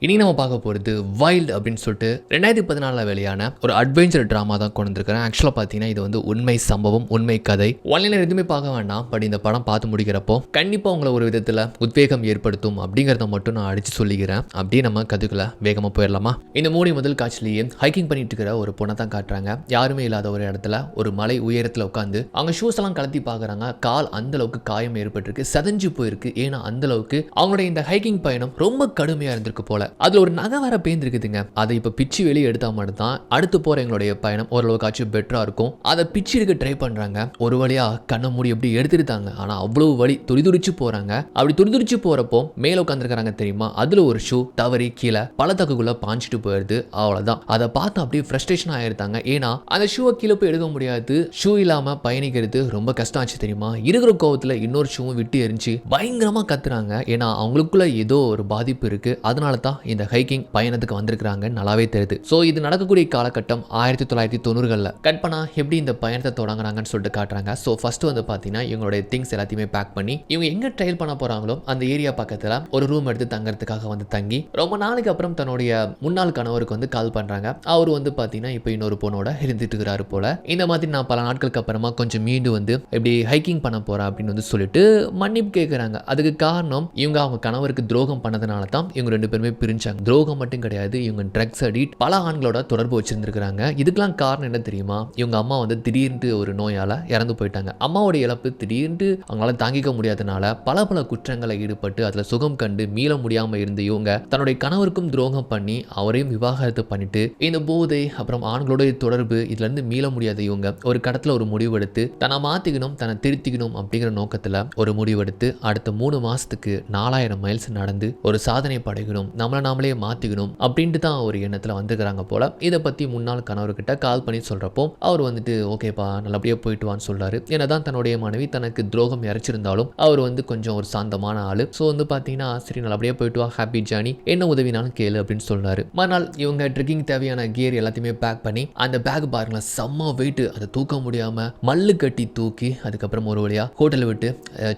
இன்னைக்கு நம்ம பார்க்க போகிறது வைல்ட் அப்படின்னு சொல்லிட்டு 2014 வெளியான ஒரு அட்வென்ச்சர் ட்ராமா தான் கொண்டு வந்திருக்கிறேன். ஆக்சுவலாக பார்த்தீங்கன்னா இது வந்து உண்மை சம்பவம், உண்மை கதை. ஒன்லைனர் எதுவுமே பார்க்க வேண்டாம், பட் இந்த படம் பார்த்து முடிக்கிறப்போ கண்டிப்பாக உங்களை ஒரு விதத்தில் உத்வேகம் ஏற்படுத்தும் அப்படிங்கிறத மட்டும் நான் அடித்து சொல்லிக்கிறேன். அப்படியே நம்ம கதைக்குள்ள வேகமாக போயிடலாமா? இந்த மூணு முதல் காட்சிலேயே ஹைக்கிங் பண்ணிட்டு இருக்கிற ஒரு பொண்ணை தான் காட்டுறாங்க. யாருமே இல்லாத ஒரு இடத்துல ஒரு மலை உயரத்தில் உட்காந்து அவங்க ஷூஸ் எல்லாம் கலத்தி பார்க்குறாங்க. கால் அந்த அளவுக்கு காயம் ஏற்பட்டிருக்கு, செதஞ்சு போயிருக்கு. ஏன்னா அந்த அளவுக்கு அவங்களுடைய இந்த ஹைக்கிங் பயணம் ரொம்ப கடுமையாக இருந்திருக்கு போல. அதுல ஒரு நகை வேற பேந்திருக்குதுங்க. அதை இப்ப பிச்சு வெளியே எடுத்தா மட்டும் தான் அடுத்து போற எங்களுடைய பயணம் ஓரளவுக்காச்சும் பெட்டரா இருக்கும். அதை பிச்சு எடுக்க ட்ரை பண்றாங்க. ஒரு வழியா கண்ணை மூடி எப்படி எடுத்துட்டாங்க. ஆனா அவ்வளவு வலி, துடிதுடிச்சு போறாங்க. அப்படி துடிதுடிச்சு போறப்போ மேல உட்காந்துருக்காங்க தெரியுமா, அதுல ஒரு ஷூ தவறி கீழே பள்ளத்தாக்குள்ள பாஞ்சிட்டு போயிடுது. அவ்வளவுதான். அதை பார்த்து அப்படியே ஃப்ரஸ்ட்ரேஷன் ஆயிருந்தாங்க. ஏன்னா அந்த ஷூவை கீழே போய் எடுக்க முடியாது. ஷூ இல்லாம பயணிக்கிறது ரொம்ப கஷ்டம் ஆச்சு தெரியுமா. இருக்கிற கோவத்துல இன்னொரு ஷூவும் விட்டு எரிஞ்சு பயங்கரமா கத்துறாங்க. ஏன்னா அவங்களுக்குள்ள ஏதோ ஒரு பாதிப்பு இருக்கு. அதனால தான் இந்த ஹைக்கிங் பயணத்துக்கு வந்திருக்காங்க, நல்லாவே தெரியுது. ஸோ இது நடக்கக்கூடிய காலகட்டம் 1990களில். கட் பண்ணா எப்படி இந்த பயணத்தை தொடங்குறாங்கன்னு சொல்லிட்டு காட்டுறாங்க. ஸோ ஃபர்ஸ்ட் வந்து பார்த்தீங்கன்னா இவங்களுடைய திங்ஸ் எல்லாத்தையுமே பேக் பண்ணி இவங்க எங்க ட்ரையல் பண்ண போறாங்களோ அந்த ஏரியா பக்கத்தில் ஒரு ரூம் எடுத்து தங்கறதுக்காக வந்து தங்கி ரொம்ப நாளைக்கு அப்புறம் தன்னுடைய முன்னாள் கணவருக்கு வந்து கால் பண்றாங்க. அவர் வந்து பார்த்தீங்கன்னா இப்போ இன்னொரு பொண்ணோட இருந்துட்டு இருக்கிறாரு போல. இந்த மாதிரி நான் பல நாட்களுக்கு அப்புறமா கொஞ்சம் மீண்டு வந்து எப்படி ஹைக்கிங் பண்ண போறேன் அப்படின்னு வந்து சொல்லிட்டு மன்னிப்பு கேட்குறாங்க. அதுக்கு காரணம் இவங்க அவங்க கணவருக்கு துரோகம் பண்ணதுனால தான் இவங்க ரெண்டு பேருமே பிரிஞ்சாங்க. துரோகம் மட்டும் கிடையாது, இவங்க ட்ரக்ஸ் அடிக்ட், பல ஆண்களோட தொடர்பு வச்சிருந்திருக்காங்க. இதுக்கெல்லாம் காரணம் என்ன தெரியுமா? இவங்க அம்மா வந்து திடீர்னு ஒரு நோயால இறந்து போயிட்டாங்க. அம்மாவோட இழப்பு திடீர்னு அவங்களால தாங்கிக்க முடியாதனால பல குற்றங்களை ஈடுபட்டு அதுல சுகம் கண்டு மீள முடியாம இருந்து இவங்க தன்னுடைய கணவருக்கும் துரோகம் பண்ணி அவரையும் விவாகரத்து பண்ணிட்டு இந்த போதை அப்புறம் ஆண்களோட தொடர்பு இதுல இருந்து மீள முடியாத இவங்க ஒரு கடத்துல ஒரு முடிவெடுத்து தன்னை மாத்திக்கணும், தன்னை திருத்திக்கணும் அப்படிங்கிற நோக்கத்துல ஒரு முடிவெடுத்து அடுத்த 3 மாசத்துக்கு 4000 மைல்ஸ் நடந்து ஒரு சாதனை படைக்கணும், நம்மளை நாமளே மாத்திக்கணும் அப்படின்ட்டு தான் ஒரு எண்ணத்துல வந்துக்கிறாங்க போல. இதை பத்தி முன்னாள் கணவர்கிட்ட கால் பண்ணி சொல்றப்போ அவர் வந்துட்டு ஓகேப்பா நல்லபடியா போயிட்டு வான்னு சொல்றாரு. என்னதான் தன்னுடைய மனைவி தனக்கு துரோகம் இறைச்சிருந்தாலும் அவர் வந்து கொஞ்சம் ஒரு சாந்தமான ஆளு. ஸோ வந்து பாத்தீங்கன்னா சரி நல்லபடியா போயிட்டு வா, ஹாப்பி ஜானி, என்ன உதவினாலும் கேளு அப்படின்னு சொல்றாரு. மறுநாள் இவங்க ட்ரெக்கிங் தேவையான கியர் எல்லாத்தையுமே பேக் பண்ணி அந்த பேக் பாருங்களேன் செம்ம வெயிட், அதை தூக்க முடியாம மல்லு கட்டி தூக்கி அதுக்கப்புறம் ஒரு வழியா ஹோட்டலை விட்டு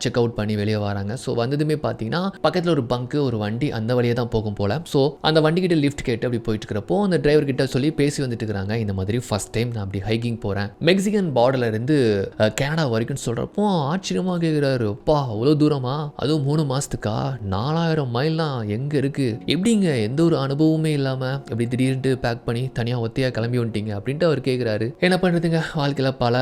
செக் அவுட் பண்ணி வெளியே வராங்க. ஸோ வந்ததுமே பார்த்தீங்கன்னா பக்கத்தில் ஒரு பங்கு ஒரு வண்டி அந்த வழியே தான் போகும் போல. ஸோ அந்த வண்டி கிட்ட லிஃப்ட் கேட்டு அப்படி போயிட்டு இருக்கிறப்போ அந்த டிரைவர் கிட்ட சொல்லி பேசி வந்துட்டு இருக்கிறாங்க. இந்த மாதிரி ஃபர்ஸ்ட் டைம் நான் அப்படி ஹைக்கிங் போறேன் மெக்சிகன் பார்டர்ல இருந்து கனடா வரைக்கும் சொல்றப்போ ஆச்சரியமா கேட்கிறாரு. அப்பா அவ்வளோ தூரமா, அதுவும் 3 மாசத்துக்கா, 4000 மைல்லாம் எங்க இருக்கு, எப்படிங்க எந்த ஒரு அனுபவமே இல்லாம எப்படி திடீர்னு பேக் பண்ணி தனியா ஒத்தையா கிளம்பி வந்துட்டீங்க அப்படின்ட்டு அவர் கேட்கிறாரு. என்ன பண்றதுங்க, வாழ்க்கையில பல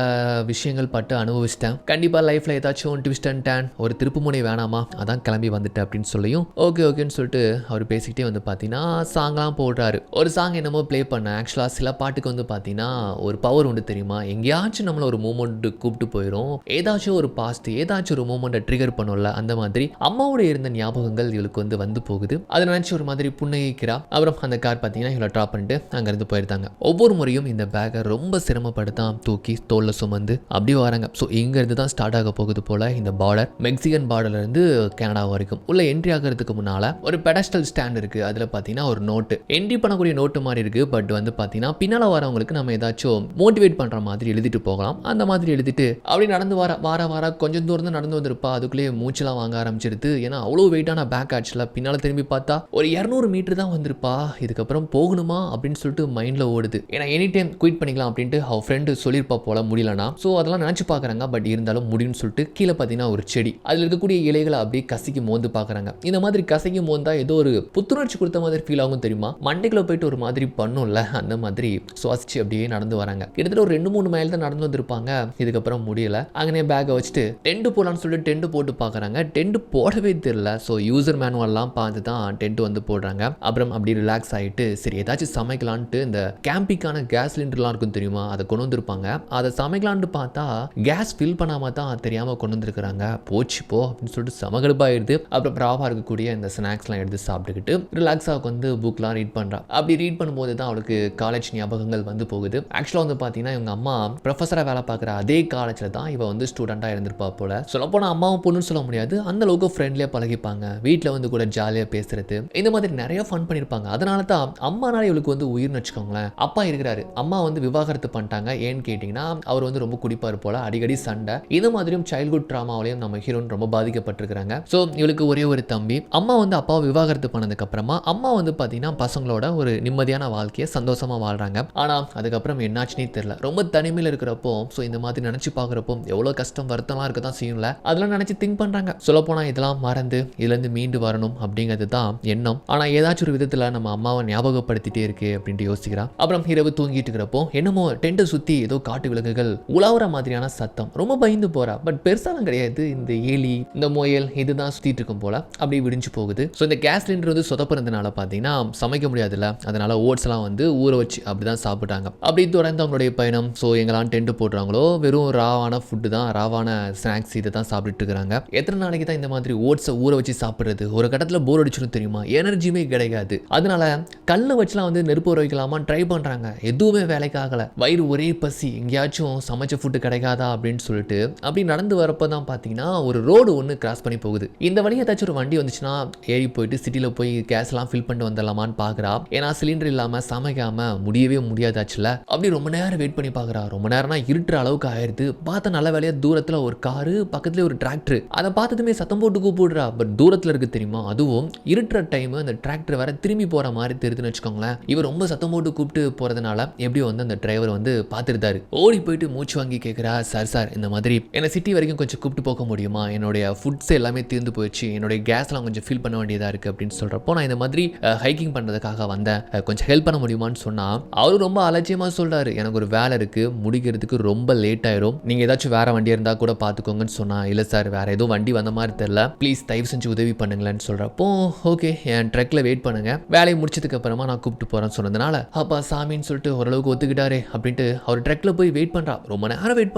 விஷயங்கள் பட்டு அனுபவிச்சிட்டேன், கண்டிப்பா லைஃப்ல ஏதாச்சும் ட்விஸ்ட் அண்ட் டர்ன் ஒரு திருப்பு முனை வேணாமா, அதான் கிளம்பி வந்துட்டேன் அப்படின்னு சொல்லியும் ஓகேன்னு சொல்லிட்டு அவர் பேசிக்கிட்டே வந்து பார்த்தீங்கன்னா சாங்லாம் போடுறாரு. ஒரு சாங் என்னமோ ப்ளே பண்ண. ஆக்சுவலாக சில பாட்டுக்கு வந்து பார்த்தீங்கன்னா ஒரு பவர் உண்டு தெரியுமா, எங்கேயாச்சும் நம்மள ஒரு மூமெண்ட் கூப்பிட்டு போயிடும், ஏதாச்சும் ஒரு பாஸ்ட் ஏதாச்சும் ஒரு மூமெண்ட்டை ட்ரிகர் பண்ணும்ல, அந்த மாதிரி அம்மாவோட இருந்த ஞாபகங்கள் இவளுக்கு வந்து போகுது. அதை நினச்சி ஒரு மாதிரி புன்னகிக்கிறா. அப்புறம் அந்த கார் பார்த்தீங்கன்னா இவளை ட்ராப் பண்ணிட்டு அங்கேருந்து போயிருந்தாங்க. ஒவ்வொரு முறையும் இந்த பேக்கை ரொம்ப சிரமப்படுத்தான் தூக்கி தோல்ல சுமந்து அப்படி வராங்க. ஸோ இங்கேருந்து தான் ஸ்டார்ட் ஆக போகுது போல இந்த பார்டர், மெக்சிகன் பார்டர்ல இருந்து கனடா வரைக்கும். உள்ள என்ட்ரி ஆகிறதுக்கு முன்னால ஒரு பெடஸ்டல் ஸ்டாண்ட் இருக்கு. அதுல பாத்தீங்கன்னா ஒரு நோட்டு, என்ட்ரி பண்ணக்கூடிய நோட்டு மாதிரி இருக்கு. பட் வந்து பாத்தீங்கன்னா பின்னால வரவங்களுக்கு நம்ம ஏதாச்சும் மோட்டிவேட் பண்ற மாதிரி எழுதிட்டு போகலாம். அந்த மாதிரி எழுதிட்டு அப்படி நடந்து வார கொஞ்சம் தூரம் தான் நடந்து வந்திருப்பா. அதுக்குள்ளேயே மூச்செல்லாம் வாங்க ஆரம்பிச்சிருது. ஏன்னா அவ்வளவு வெயிட்டான பேக் ஆச்சுல. பின்னால திரும்பி பார்த்தா ஒரு 200 மீட்டர் தான் வந்திருப்பா. இதுக்கப்புறம் போகணுமா அப்படின்னு சொல்லிட்டு மைண்ட்ல ஓடுது. ஏன்னா எனி டைம் குயிட் பண்ணிக்கலாம் அப்படின்ட்டு அவ ஃப்ரெண்டு சொல்லியிருப்பா போல முடியலனா. ஸோ அதெல்லாம் நினைச்சு பாக்குறாங்க. பட் இருந்தாலும் முடியும்னு சொல்லிட்டு கீழே பாத்தீங்கன்னா ஒரு செடி, அதுல இருக்கக்கூடிய இலைகளை அப்படியே கசக்கி மோந்து பாக்குறாங்க. இந்த மாதிரி கசக்கி மோந்தா ஏதோ ஒரு புத்துணர்ச்சி கொடுத்த மாதிரி ஃபீல் ஆகும் தெரியுமா, மண்டைக்குள்ள போயிட்டு ஒரு மாதிரி பண்ணும்ல, அந்த மாதிரி சுவாசிச்சு அப்படியே நடந்து வராங்க. கிட்டத்தட்ட ஒரு 2-3 மைல் தான் நடந்து வந்திருப்பாங்க. இதுக்கப்புறம் முடியல. அங்கனே பேக்கை வச்சுட்டு டென்ட் போடலான்னு சொல்லிட்டு டென்ட் போட்டு பார்க்குறாங்க. டென்ட் போடவே தெரியல. ஸோ யூசர் மேனுவல்லாம் பார்த்து தான் டென்ட் வந்து போடுறாங்க. அப்புறம் அப்படி ரிலாக்ஸ் ஆகிட்டு சரி ஏதாச்சும் சமைக்கலான்ட்டு இந்த கேம்பிங்கான கேஸ் சிலிண்டர்லாம் இருக்கும் தெரியுமா, அதை கொண்டு வந்திருப்பாங்க. அதை சமைக்கலான்ட்டு பார்த்தா கேஸ் ஃபில் பண்ணாம தான் தெரியாம கொண்டு வந்திருக்கிறாங்க. போச்சு போ அப்படின்னு சொல்லிட்டு சமகடுப்பாயிடுது. அப்புறம் ப்ராவா இருக்கக்கூடிய இந்த ஸ்நாக்ஸ்லாம் எடுத்து சாப்பிட்டுக்கிட்டு ரிலாக்ஸாக வந்து புக்லாம் ரீட் பண்ணுறா. அப்படி ரீட் பண்ணும்போது தான் அவளுக்கு காலேஜ் ஞாபகங்கள் வந்து போகுது. ஆக்சுவலாக வந்து பார்த்தீங்கன்னா இவங்க அம்மா ப்ரொஃபஸராக வேலை பார்க்குற அதே காலேஜில் தான் இவ வந்து ஸ்டூடெண்ட்டாக இருந்திருப்பா போல. சொல்லப்போனால் அம்மாவும் பொண்ணுன்னு சொல்ல முடியாது, அந்த அளவுக்கு ஃப்ரெண்ட்லியாக பழகிப்பாங்க. வீட்டில் வந்து கூட ஜாலியாக பேசுறது இந்த மாதிரி நிறைய ஃபன் பண்ணியிருப்பாங்க. அதனால தான் அம்மானால இவளுக்கு வந்து உயிர்னு வச்சுக்கோங்களேன். அப்பா இருக்கிறாரு, அம்மா வந்து விவாகரத்து பண்ணிட்டாங்க. ஏன்னு கேட்டிங்கன்னா அவர் வந்து ரொம்ப குடிப்பார் போல, அடிக்கடி சண்டை. இது மாதிரியும் சைல்ட்ஹுட் ட்ராமாவிலையும் நம்ம ஹீரோன் ரொம்ப பாதிக்கப்பட்டிருக்கிறாங்க. ஸோ இவளுக்கு ஒரே ஒரு தம்பி. அம்மா வந்து அப்பாவை விவாகரத்து பண்ணதுக்கு அப்புறமா அம்மா வந்து பார்த்தீங்கன்னா பசங்களோட ஒரு நிம்மதியான வாழ்க்கையை சந்தோஷமாக வாழ்கிறாங்க. ஆனால் அதுக்கப்புறம் என்னாச்சுன்னே தெரியல. ரொம்ப தனிமையில் இருக்கிறப்போ ஸோ இந்த மாதிரி நினச்சி பார்க்குறப்போ எவ்வளோ கஷ்டம் வருத்தம்லாம் இருக்க தான் செய்யும்ல. அதெல்லாம் நினச்சி திங்க் பண்ணுறாங்க. சொல்லப்போனால் இதெல்லாம் மறந்து இதுலேருந்து மீண்டு வரணும் அப்படிங்கிறது தான் எண்ணம். ஆனால் ஏதாச்சும் ஒரு விதத்தில் நம்ம அம்மாவை ஞாபகப்படுத்திட்டே இருக்கு அப்படின்ட்டு யோசிக்கிறா. அப்புறம் இரவு தூங்கிட்டு இருக்கிறப்போ என்னமோ டென்ட்டை சுற்றி ஏதோ காட்டு விலங்குகள் உலாவுற மாதிரியான சத்தம். ரொம்ப பயந்து போகிறா. பட் பெருசாலாம் கிடையாது. இந்த எலி இந்த முயல் இதுதான் சுற்றிட்டு இருக்கும் போல. அப்படி விடிஞ்சு போகுது. ஸோ இந்த கேஸ் சிலிண்டர் வந்து சொதப்பிறதுனால பார்த்தீங்கன்னா சமைக்க முடியாதுல்ல. அதனால ஓட்ஸ் எல்லாம் வந்து ஊற வச்சு அப்படிதான் சாப்பிட்டாங்க. அப்படி தொடர்ந்து அவங்களுடைய பயணம். ஸோ எங்கெல்லாம் டென்ட் போடுறாங்களோ வெறும் ராவான ஃபுட்டு தான், ராவான ஸ்நாக்ஸ் இதை தான் சாப்பிட்டுட்டு இருக்கிறாங்க. எத்தனை நாளைக்கு தான் இந்த மாதிரி ஓட்ஸை ஊற வச்சு சாப்பிட்றது? ஒரு கட்டத்தில் போர் அடிச்சிடும் தெரியுமா? எனர்ஜியுமே கிடைக்காது. அதனால கல்லை வச்சுலாம் வந்து நெருப்பு ஊற வைக்கலாமான்னு ட்ரை பண்ணுறாங்க. எதுவுமே வேலைக்கு ஆகலை. வயிறு ஒரே பசி, எங்கேயாச்சும் சமைச்ச ஃபுட்டு கிடைக்காதா அப்படின்னு சொல்லிட்டு அப்படி நடந்து வரப்போ தான் பார்த்தீங்கன்னா ஒரு ரோடு ஒன்று கிராஸ் பண்ணி போகுது. இந்த வழியை ஏதாச்சும் ஒரு வண்டி வந்துச்சுன்னா ஏறி போயிட்டு சிட்டியில் போய் கேஸ்லாம் ஃபில் பண்ணிட்டு வந்துடலாமான்னு பார்க்குறா. ஏன்னா சிலிண்டர் இல்லாமல் சமைக்காமல் முடியவே முடியாதாச்சுல. அப்படி ரொம்ப நேரம் வெயிட் பண்ணி பார்க்குறா. ரொம்ப நேரம்னா இருட்டுற அளவுக்கு ஆயிடுது. பார்த்த நல்ல வேலையாக தூரத்தில் ஒரு காரு, பக்கத்துல ஒரு டிராக்டர். அதை பார்த்ததுமே சத்தம் போட்டு கூப்பிடுறா. பட் தூரத்தில் இருக்கு தெரியுமா? அதுவும் இருட்டுற டைம் அந்த டிராக்டர் வேற திரும்பி போகிற மாதிரி தெரியுதுன்னு வச்சுக்கோங்களேன். இவர் ரொம்ப சத்தம் போட்டு கூப்பிட்டு போகிறதுனால எப்படி வந்து அந்த டிரைவர் வந்து பார்த்துருந்தாரு. ஓடி போயிட்டு மூச்சு வாங்கி கேட்குறா, சார் இந்த மாதிரி என்னை சிட்டி வரைக்கும் கொஞ்சம் கூப்பிட்டு போக முடியுமா? என்னுடைய ஃபுட்ஸ் எல்லாமே தீர்ந்து போயிடுச்சு. என்னுடைய கேஸ்லாம் கொஞ்சம் ஃபில் பண்ண வேண்டியதாக இருக்குது அப்படின்னு சொல்கிறப்போ நான் இந்த மாதிரி ஹைக்கிங் பண்ணுறதுக்காக வந்தேன், கொஞ்சம் ஹெல்ப் பண்ண முடியுமான்னு சொன்னால் அவரும் ரொம்ப அலட்சியமாக சொல்கிறாரு. எனக்கு ஒரு வேலை இருக்குது, முடிக்கிறதுக்கு ரொம்ப லேட் ஆயிரும், நீங்கள் ஏதாச்சும் வேறு வண்டி இருந்தால் கூட பார்த்துக்கோங்கன்னு சொன்னால், இல்லை சார் வேறு ஏதோ வண்டி வந்த மாதிரி தெரில, ப்ளீஸ் தயவு செஞ்சு உதவி பண்ணுங்களேன்னு சொல்கிறப்போ ஓகே என் ட்ரக்கில் வெயிட் பண்ணுங்கள், வேலையை முடிச்சதுக்கு அப்புறமா நான் கூப்பிட்டு போகிறேன்னு சொன்னதுனால அப்பா சாமின்னு சொல்லிட்டு ஓரளவுக்கு ஒத்துக்கிட்டாரே அப்படின்ட்டு அவர் ட்ரக்கில் போய் வெயிட் பண்ணுறா. ரொம்ப நேரம் வெயிட்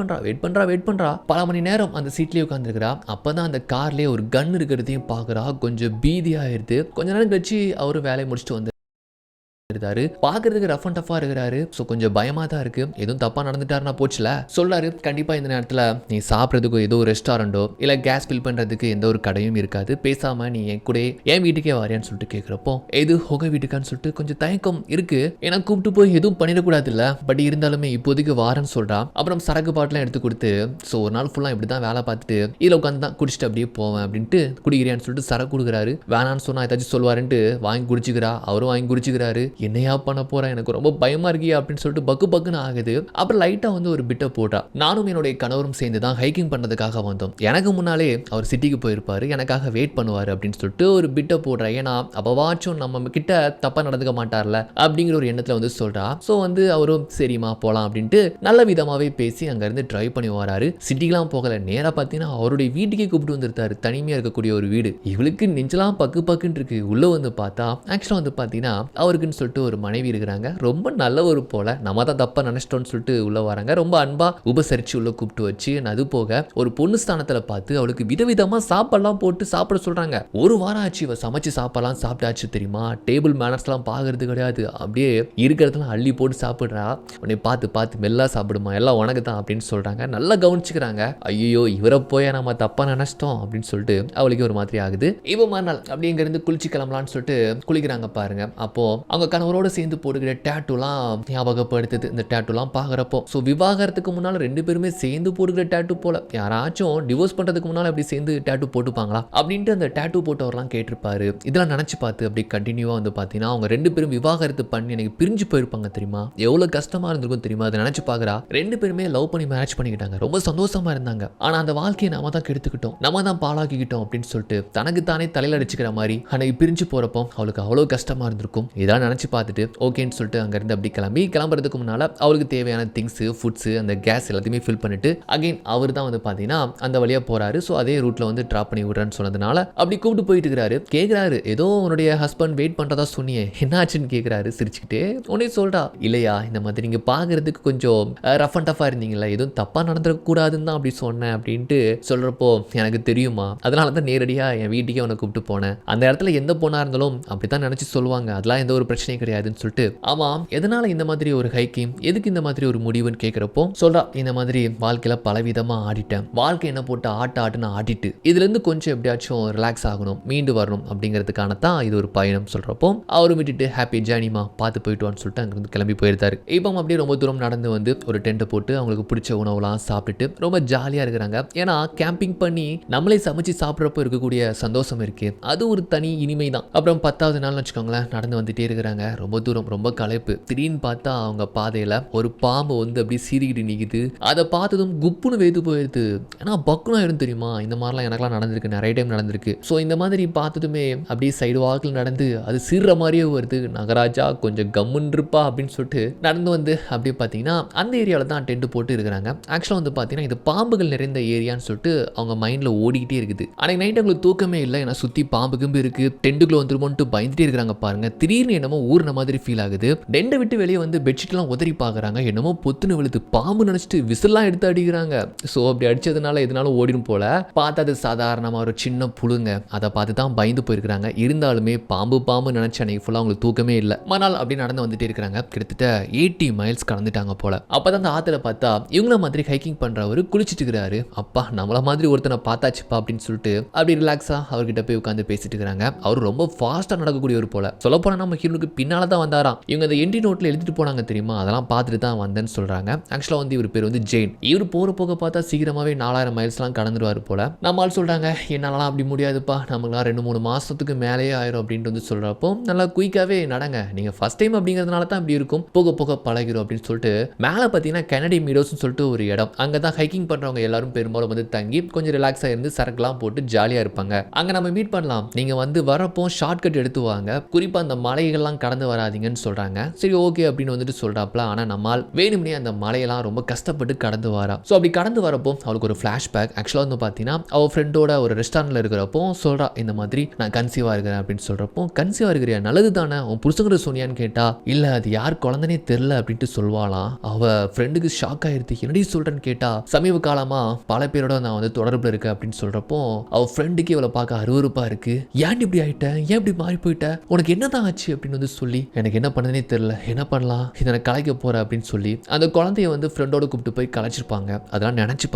பண்ணுறா. பல மணி நேரம் அந்த சீட்லேயே உட்காந்துருக்கிறா. அப்போ தான் அந்த கார்லேயே ஒரு கன் இருக்கிறதையும் பார்க்குறா. கொஞ்சம் பீதியாகிடுது. கொஞ்ச நேரம் கழிச்சு அவர் வேலையை முடிச்சுட்டு வந்து பார்க்கறதுக்கு ரஃப் அண்ட் டஃபா இருக்கிறாரு. ஸோ கொஞ்சம் பயமா தான் இருக்கு. எதுவும் தப்பா நடந்துட்டாருன்னா போச்சுல. சொல்றாரு, கண்டிப்பா இந்த நேரத்தில் நீ சாப்பிட்றதுக்கு ஏதோ ஒரு ரெஸ்டாரண்டோ இல்லை கேஸ் ஃபில் பண்றதுக்கு எந்த ஒரு கடையும் இருக்காது. பேசாம நீ என் கூட என் வீட்டுக்கே வரையான்னு சொல்லிட்டு கேட்குறப்போ எது உங்க வீட்டுக்கான்னு சொல்லிட்டு கொஞ்சம் தயக்கம் இருக்கு. ஏன்னா கூப்பிட்டு போய் எதுவும் பண்ணிடக்கூடாது இல்லை. பட் இருந்தாலுமே இப்போதைக்கு வாரன்னு சொல்றா. அப்புறம் சரக்கு பாட்டெலாம் எடுத்து கொடுத்து ஸோ ஒரு நாள் ஃபுல்லாக இப்படி தான் வேலை பார்த்துட்டு இதில் உட்காந்து தான் குடிச்சிட்டு அப்படியே போவேன் அப்படின்ட்டு குடிக்கிறியான்னு சொல்லிட்டு சரக்கு கொடுக்குறாரு. வேணான்னு சொன்னா ஏதாச்சும் சொல்லுவாருன்ட்டு வாங்கி குடிச்சுக்கிறா. அவரும் வாங்கி குடிச்சுக்கிறாரு. என்னையா பண்ண போறேன், எனக்கு ரொம்ப பயமா இருக்கியா அப்படின்னு சொல்லிட்டு பக்குன்னு ஆகுது. அப்புறம் லைட்டா வந்து ஒரு பிட்டை போட்டா. நானும் என்னுடைய கணவரும் சேர்ந்து தான் ஹைக்கிங் பண்ணதுக்காக வந்தோம். எனக்கு முன்னாலே அவர் சிட்டிக்கு போயிருப்பாரு, எனக்காக வெயிட் பண்ணுவாரு அப்படின்னு சொல்லிட்டு ஒரு பிட்டை போடுறா. ஏன்னா அப்பவாச்சும் நம்ம கிட்ட தப்பா நடந்துக்க மாட்டார்ல அப்படிங்கிற ஒரு எண்ணத்துல வந்து சொல்றா. ஸோ வந்து அவரும் சரிமா போலாம் அப்படின்ட்டு நல்ல விதமாவே பேசி அங்க இருந்து டிரைவ் பண்ணி வராரு. சிட்டிக்கெல்லாம் போகல, நேரா பார்த்தீங்கன்னா அவருடைய வீட்டுக்கே கூப்பிட்டு வந்துருத்தாரு. தனிமையா இருக்கக்கூடிய ஒரு வீடு. இவளுக்கு நெஞ்செல்லாம் பக்குன்னு இருக்கு. உள்ள வந்து பார்த்தா ஆக்சுவலா வந்து பார்த்தீங்கன்னா அவருக்குன்னு சொல்லிட்டு ஒரு மனைவி இருக்கிறாங்க. ரொம்ப நல்லவர் போல. நம்ம தான் தப்பா நினைச்சிட்டோம்னு சொல்லிட்டு உள்ள வராங்க. ரொம்ப அன்பா உபசரிச்சு உள்ள கூப்பிட்டு வச்சு அது போக ஒரு பொண்ணு ஸ்தானத்துல பார்த்து அவளுக்கு விதவிதமா சாப்பாடுலாம் போட்டு சாப்பிட சொல்றாங்க. ஒரு வாரம் ஆச்சு இவ சமைச்சு சாப்பாடுலாம் சாப்பிட்டாச்சு தெரியுமா. டேபிள் மேனர்ஸ்லாம் பார்க்கறது கிடையாது. அப்படியே இருக்கிறதெல்லாம் அள்ளி போட்டு சாப்பிடுறா. உன்னை பார்த்து மெல்லா சாப்பிடுமா, எல்லாம் உனக்கு தான் அப்படின்னு சொல்றாங்க. நல்லா கவனிச்சுக்கிறாங்க. ஐயோ இவரை போய் நம்ம தப்பா நினைச்சிட்டோம் அப்படின்னு சொல்லிட்டு அவளுக்கு ஒரு மாதிரி ஆகுது. இவ மறுநாள் அப்படி இங்க இருந்து குளிச்சு கிளம்பலான்னு சொல்லிட்டு குளிக்கிறாங்க பாருங்க. அப்போ அவங்க கணவரோட சேர்ந்து போடுகிற டேட்டூலாம் ஞாபகப்படுத்துது இந்த டேட்டூலாம் பார்க்குறப்போ. ஸோ விவாகரத்துக்கு முன்னால் ரெண்டு பேருமே சேர்ந்து போடுகிற டேட்டூ போல. யாராச்சும் டிவோர்ஸ் பண்ணுறதுக்கு முன்னால் அப்படி சேர்ந்து டேட்டூ போட்டுப்பாங்களா அப்படின்ட்டு அந்த டேட்டூ போட்டவரெலாம் கேட்டிருப்பாரு. இதெல்லாம் நினச்சி பார்த்து அப்படி கண்டினியூவாக வந்து பார்த்தீங்கன்னா அவங்க ரெண்டு பேரும் விவாகரத்து பண்ணி எனக்கு பிரிஞ்சு போயிருப்பாங்க தெரியுமா. எவ்வளோ கஷ்டமாக இருந்திருக்கும் தெரியுமா. அதை நினச்சி பார்க்குறா. ரெண்டு பேருமே லவ் பண்ணி மேரேஜ் பண்ணிக்கிட்டாங்க. ரொம்ப சந்தோஷமா இருந்தாங்க. ஆனால் அந்த வாழ்க்கையை நம்ம தான் கெடுத்துக்கிட்டோம், நம்ம தான் பாழாக்கிக்கிட்டோம் அப்படின்னு சொல்லிட்டு தனக்கு தானே தலையில் அடிச்சுக்கிற மாதிரி அன்னைக்கு பிரிஞ்சு போகிறப்போ அவளுக்கு அவ்வளோ கஷ்டமாக இருந்திருக்கும். இதெல்லாம் நினச்சி பார்த்துட்டு ஓகேன்னு சொல்லிட்டு அங்கேருந்து அப்படி கிளம்புறதுக்கு முன்னால் அவருக்கு தேவையான திங்ஸு ஃபுட்ஸு அந்த கேஸ் எல்லாத்தையுமே ஃபில் பண்ணிட்டு அகைன் அவர் தான் வந்து பார்த்தீங்கன்னா அந்த வழியாக போகிறாரு. ஸோ அதே ரூட்டில் வந்து ட்ராப் பண்ணி விடுறேன்னு சொன்னதுனால அப்படி கூப்பிட்டு போயிட்டு இருக்கிறாரு. கேட்குறாரு, ஏதோ உன்னுடைய ஹஸ்பண்ட் வெயிட் பண்ணுறதா சொன்னியே என்ன ஆச்சுன்னு கேட்குறாரு சிரிச்சுக்கிட்டே. உடனே சொல்கிறா, இல்லையா இந்த மாதிரி நீங்கள் பார்க்குறதுக்கு கொஞ்சம் ரஃப் அண்ட் டஃபாக இருந்தீங்களா, எதுவும் தப்பாக நடந்துடக்கூடாதுன்னு தான் அப்படி சொன்னேன் அப்படின்ட்டு சொல்கிறப்போ எனக்கு தெரியுமா, அதனால தான் நேரடியாக என் வீட்டுக்கே அவனை கூப்பிட்டு போனேன். அந்த இடத்துல எந்த பொண்ணாக இருந்தாலும் அப்படி தான் நினச்சி சொல்லுவாங்க. அதெல்லாம் எந்த ஒரு பிரச்சனையும் கிடையாதுன்னு சொல்லிட்டு ஆமாம் எதனால இந்த மாதிரி ஒரு ஹைக்கிங் எதுக்கு இந்த மாதிரி ஒரு முடிவுன்னு கேட்குறப்போ சொல்றா இந்த மாதிரி வாழ்க்கையில பலவிதமாக ஆடிட்டேன் வாழ்க்கை என்ன போட்டு ஆட்டுன்னு ஆடிட்டு இதுல இருந்து கொஞ்சம் எப்படியாச்சும் ரிலாக்ஸ் ஆகணும் மீண்டு வரணும் அப்படிங்கிறதுக்கான தான் இது ஒரு பயணம் சொல்றப்போ அவரும் விட்டுட்டு ஹாப்பி ஜேர்னிமா பார்த்து போயிட்டு வான்னு சொல்லிட்டு அங்கிருந்து கிளம்பி போயிருந்தாரு. இப்போ அப்படியே ரொம்ப தூரம் நடந்து வந்து ஒரு டென்ட் போட்டு அவங்களுக்கு பிடிச்ச உணவுலாம் சாப்பிட்டுட்டு ரொம்ப ஜாலியா இருக்கிறாங்க. ஏன்னா கேம்பிங் பண்ணி நம்மளே சமைச்சு சாப்பிட்றப்போ இருக்கக்கூடிய சந்தோஷம் இருக்கு அது ஒரு தனி இனிமை தான். அப்புறம் 10வது நாள் வச்சுக்கோங்களேன் நடந்து வந்துட்டே இருக்கிறாங்க ரொம்ப தூரம் ரொம்ப களைப்பு. திடீர்னு பார்த்தா அவங்க பாதையில ஒரு பாம்பு வந்து அப்படியே சீறிக்கிட்டு நிக்குது. அதை பார்த்ததும் குப்புன்னு வேத்து போயிடுது. ஏன்னா பக்குனா இருந்து தெரியுமா இந்த மாதிரிலாம் எனக்குலாம் நடந்திருக்கு நிறைய டைம் நடந்திருக்கு. ஸோ இந்த மாதிரி பார்த்ததுமே அப்படியே சைடு வாக்கில் நடந்து அது சீர்ற மாதிரியே வருது. நகராஜா கொஞ்சம் கம்முன்னு இருப்பா அப்படின்னு சொல்லிட்டு நடந்து வந்து அப்படியே பார்த்தீங்கன்னா அந்த ஏரியாவில் தான் டென்ட் போட்டு இருக்கிறாங்க. ஆக்சுவலாக வந்து பார்த்தீங்கன்னா இது பாம்புகள் நிறைந்த ஏரியான்னு சொல்லிட்டு அவங்க மைண்டில் ஓடிக்கிட்டே இருக்குது. அன்னைக்கு நைட் அவங்களுக்கு தூக்கமே இல்லை. ஏன்னா சுற்றி பாம்பு கிம்பு இருக்கு டென்ட்டுக்குள்ள வந்துருமோன்ட்டு பயந்துட்டே இருக்கிறாங்க பாருங்க. திடீர்னு என்னமோ ஊர்ன மாதிரி ஃபீல் ஆகுது. டென்ட்டை விட்டு வெளியே வந்து பெட்ஷீட்லாம் உதறி பார்க்குறாங்க. என்னமோ பொத்துன்னு விழுது பாம்பு நினச்சிட்டு விசில்லாம் எடுத்து அடிக்கிறாங்க. ஸோ அப்படி அடிச்சதுனால எதனாலும் ஓடிடும் போல பார்த்தா அது சாதாரணமாக ஒரு சின்ன புழுங்க. அதை பார்த்து தான் பயந்து போயிருக்கிறாங்க. இருந்தாலுமே பாம்பு நினைச்சு அன்னைக்கு ஃபுல்லாக அவங்களுக்கு தூக்கமே இல்லை. மறுநாள் அப்படி நடந்து வந்துட்டே இருக்கிறாங்க. கிட்டத்தட்ட 80 மைல்ஸ் கடந்துட்டாங்க போல. அப்பதான் அந்த ஆத்துல பார்த்தா இவங்கள மாதிரி ஹைக்கிங் பண்றவரு குளிச்சுட்டு இருக்கிறாரு. அப்பா நம்மள மாதிரி ஒருத்தனை பார்த்தாச்சுப்பா அப்படின்னு சொல்லிட்டு அப்படி ரிலாக்ஸா அவர்கிட்ட போய் உட்காந்து பேசிட்டு இருக்காங்க. அவர் ரொம்ப ஃபாஸ்டா நடக்கக்கூடியவர் போல. சொல்ல போனா நம்ம ஹீரோனுக்கு பின்னால தான் வந்தாராம். இவங்க அந்த என்ட்ரி நோட்ல எழுதிட்டு போனாங்க தெரியுமா அதெல்லாம் பார்த்துட்டு தான் வந்தேன்னு சொல்றாங்க. ஆக்சுவலா வந்து இவர் பேர் வந்து ஜெயின். இவர் போக பார்த்தா சீக்கிரமாவே 4000 மைல்ஸ்லாம் கடந்துருவாரு போல. நம்ம ஆள் சொல்றாங்க என்னாலலாம் அப்படி முடியாதுப்பா நமக்குலாம் 2-3 மாசத்துக்கு மேலேயே ஆயிரும் அப்படின்ட்டு வந்து சொல்றப்போ நல்லா குயிக்காவே நடங்க நீங்க ஃபர்ஸ்ட் டைம் அப்படிங்கிறதுனால தான் இப்படி இருக்கும் போக பழகிரும் அப்படின்னு சொல்லிட்டு மேலே பார்த்தீங்கன்னா கெனடி மீடோஸ்னு சொல்லிட்டு ஒரு இடம் அங்கே தான் ஹைக்கிங் பண்ணுறவங்க எல்லாரும் பெரும்பாலும் வந்து தங்கி கொஞ்சம் ரிலாக்ஸாக இருந்து சரக்குலாம் போட்டு ஜாலியாக இருப்பாங்க. அங்கே நம்ம மீட் பண்ணலாம் நீங்கள் வந்து வரப்போ ஷார்ட் கட் எடுத்து வாங்க குறிப்பாக அந்த மலைகள்லாம் கடந்து வராதிங்கன்னு சொல்கிறாங்க. சரி ஓகே அப்படின்னு வந்துட்டு சொல்கிறாப்ல. ஆனால் நம்மால் வேணும்னே அந்த மலையெல்லாம் ரொம்ப கஷ்டப்பட்டு கடந்து வரா. ஸோ அப்படி கடந்து வரப்போ அவளுக்கு ஒரு ஃப்ளாஷ்பேக். ஆக்சுவலாக வந்து பார்த்தீங்கன்னா அவள் ஃப்ரெண்டோட ஒரு ரெஸ்டாரண்ட்டில் இருக்கிறப்போ சொல்கிறா இந்த மாதிரி நான் கன்சீவாக இருக்கிறேன் அப்படின்னு சொல்கிறப்போ கன்சீவாக இருக்கிறியா நல்லது தானே உன் புருஷங்கிற சொன்னியான்னு கேட்டா இல்லை அது யார் குழந்தைனே தெரில அப்படின்ட்டு சொல்வாளாம். அவ ஃப்ரெண்டுக்கு ஷாக் ஆயிருது. என்னடி சொல்றேன்னு கேட்டா சமீப காலமா பல பேரோட நான் வந்து தொடர்புல இருக்கேன் அப்படின்னு சொல்றப்போ அவ ஃப்ரெண்டுக்கு இவளை பார்க்க அருவருப்பா இருக்கு. ஏன் இப்படி ஆயிட்ட ஏன் இப்படி மாறி போயிட்ட உனக்கு என்னதான் ஆச்சு அப்படின்னு வந்து சொல்லி எனக்கு என்ன பண்ணதுனே தெரியல என்ன பண்ணலாம் இதை கலைக்க போற அப்படின்னு சொல்லி அந்த குழந்தைய வந்து ஃப்ரெண்டோட கூப்பிட்டு போய் கலைச்சிருப்பாங்க. அதெல்லாம் நினைச்சு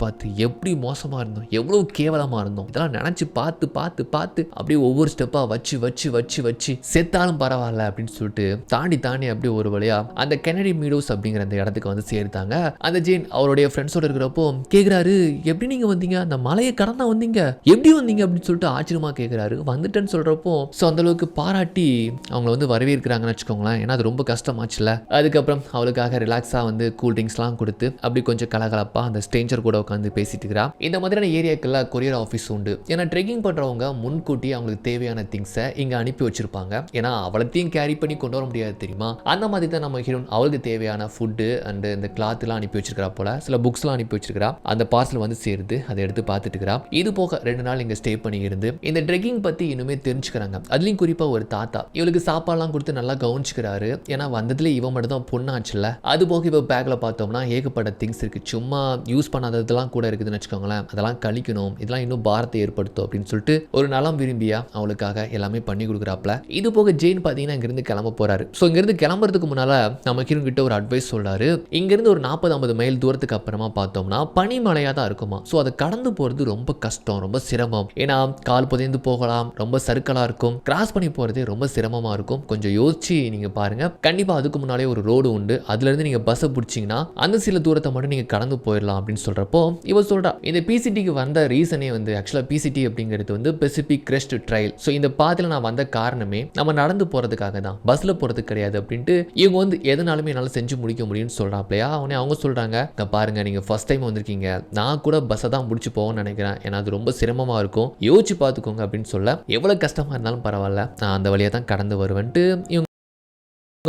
பார்த்து எப்படி மோசமா இருந்தோம் எவ்வளவு கேவலமா இருந்தோம் இதெல்லாம் நினைச்சு பார்த்து அப்படியே ஒவ்வொரு ஸ்டெப்பா வச்சு செத்தாலும் பரவாயில்ல அப்படின்னு சொல்லிட்டு தாண்டி அப்படியே ஒரு வழியா அந்த கெனடி மீடோஸ் அப்படிங்கிற அந்த இடத்துக்கு வந்து சேர்த்தாங்க. அந்த ஜெயின் அவருடைய ஃப்ரெண்ட்ஸோட இருக்கிறப்போ கேட்குறாரு எப்படி நீங்க வந்தீங்க அந்த மலையை கடந்தா வந்தீங்க எப்படி வந்தீங்க அப்படின்னு சொல்லிட்டு ஆச்சரியமா கேட்குறாரு. வந்துட்டேன்னு சொல்றப்போ ஸோ அந்த அளவுக்கு பாராட்டி அவங்கள வந்து வரவேற்கிறாங்கன்னு வச்சுக்கோங்களேன். ஏன்னா அது ரொம்ப கஷ்டமாச்சுல. அதுக்கப்புறம் அவளுக்காக ரிலாக்ஸா வந்து கூல் ட்ரிங்க்ஸ்லாம் கொடுத்து அப்படி கொஞ்சம் கலகலப்பா அந்த ஸ்ட்ரேஞ்சர் கூட உட்காந்து பேசிட்டு இருக்கிறா. இந்த மாதிரியான ஏரியாக்கெல்ல கொரியர் ஆஃபீஸ் உண்டு. ஏன்னா ட்ரெக்கிங் பண்றவங்க முன்கூட்டி அவங்களுக்கு தேவையான திங்ஸை இங்க அனுப்பி வச்சிருப்பாங்க. ஏன்னா அவளத்தையும் கேரி பண்ணி கொண்டு வர முடியாது தெரியுமா. அந்த மாதிரி தான் நம்ம ஹீரோன் அவளுக்கு தேவையான ஃபுட்டு அண்ட் இந்த கிளாத்லாம் அனுப்பி வச்சிருக்கிறா போல. சில புக்ஸ்லாம் அனுப்பி வச்சிருக்கிறா. அந்த பார்சல் வந்து சேருது அதை எடுத்து பார்த்துட்டு இருக்கிறா. இது போக 2 நாள் இங்கே ஸ்டே பண்ணி இருந்து இந்த ட்ரெக்கிங் பற்றி இன்னுமே தெரிஞ்சுக்கிறாங்க. அதுலேயும் குறிப்பாக ஒரு தாத்தா இவளுக்கு சாப்பாடுலாம் கொடுத்து நல்லா கவனிச்சுக்கிறாரு. ஏன்னா வந்ததுல இவன் மட்டும் தான் பொண்ணாச்சுல. அது போக இவ பேக்கில் பார்த்தோம்னா ஏகப்பட்ட திங்ஸ் இருக்கு. சும்மா யூஸ் பண்ணாததெல்லாம் கூட இருக்குதுன்னு வச்சுக்கோங்களேன். அதெல்லாம் கழிக்கணும் இதெல்லாம் இன்னும் பாரத்தை ஏற்படுத்தும் அப்படின்னு சொல்லிட்டு ஒரு நலம் விரும்பியா அவளுக்காக எல்லாமே பண்ணி கொடுக்குறாப்ல. இது போக ஜெயின் பார்த்தீங்கன்னா இங்கிருந்து கிளம்ப போறாரு. ஸோ இங்கிருந்து கிளம்புறதுக்கு முன்னால நம்ம ஹீரோன் கிட்ட ஒரு அட்வைஸ் சொல்றாரு. இங்கிருந்து ஒரு 40-50 மைல் தூரத்துக்கு அப்புறமா பார்த்தோம்னா பனிமலையா தான் இருக்குமா. ஸோ அதை கடந்து போறது ரொம்ப கஷ்டம் ரொம்ப சிரமம். ஏன்னா கால் புதைந்து போகலாம் ரொம்ப சறுக்கலா இருக்கும் கிராஸ் பண்ணி போறதே ரொம்ப சிரமமா இருக்கும். கொஞ்சம் யோசிச்சு நீங்க பாருங்க. கண்டிப்பா அதுக்கு முன்னாலே ஒரு ரோடு உண்டு. அதுல இருந்து நீங்க பஸ்ஸை பிடிச்சிங்கன்னா அந்த சில தூரத்தை மட்டும் நீங்க கடந்து போயிடலாம் அப்படின்னு சொல்றப்போ இவ சொல்றா இந்த பிசிடிக்கு வந்த ரீசனே வந்து ஆக்சுவலா பிசிடி அப்படிங்கிறது வந்து பெசிபிக் கிரெஸ்ட் ட்ரைல். ஸோ இந்த பாதையில நான் வந்த காரணமே நம்ம நடந்து போறதுக்காக தான் பஸ்ல போறதுக்கு கிடையாது அப்படின்ட்டு இவங்க வந்து எதனாலுமே என்னால் செஞ்சு முடிக்க முடியும்னு சொல்றாப்லையா. அவனே அவங்க சொல்றாங்க பாருங்க நீங்க ஃபர்ஸ்ட் டைம் வந்திருக்கீங்க நான் கூட பஸ்ஸை தான் முடிச்சு போவோம்னு நினைக்கிறேன். ஏன்னா அது ரொம்ப சிரமமா இருக்கும் யோசிச்சு பார்த்துக்கோங்க அப்படின்னு சொல்ல எவ்வளவு கஷ்டமா இருந்தாலும் பரவாயில்ல நான் அந்த வழியா தான் கடந்து வருவேன்ட்டு இவங்க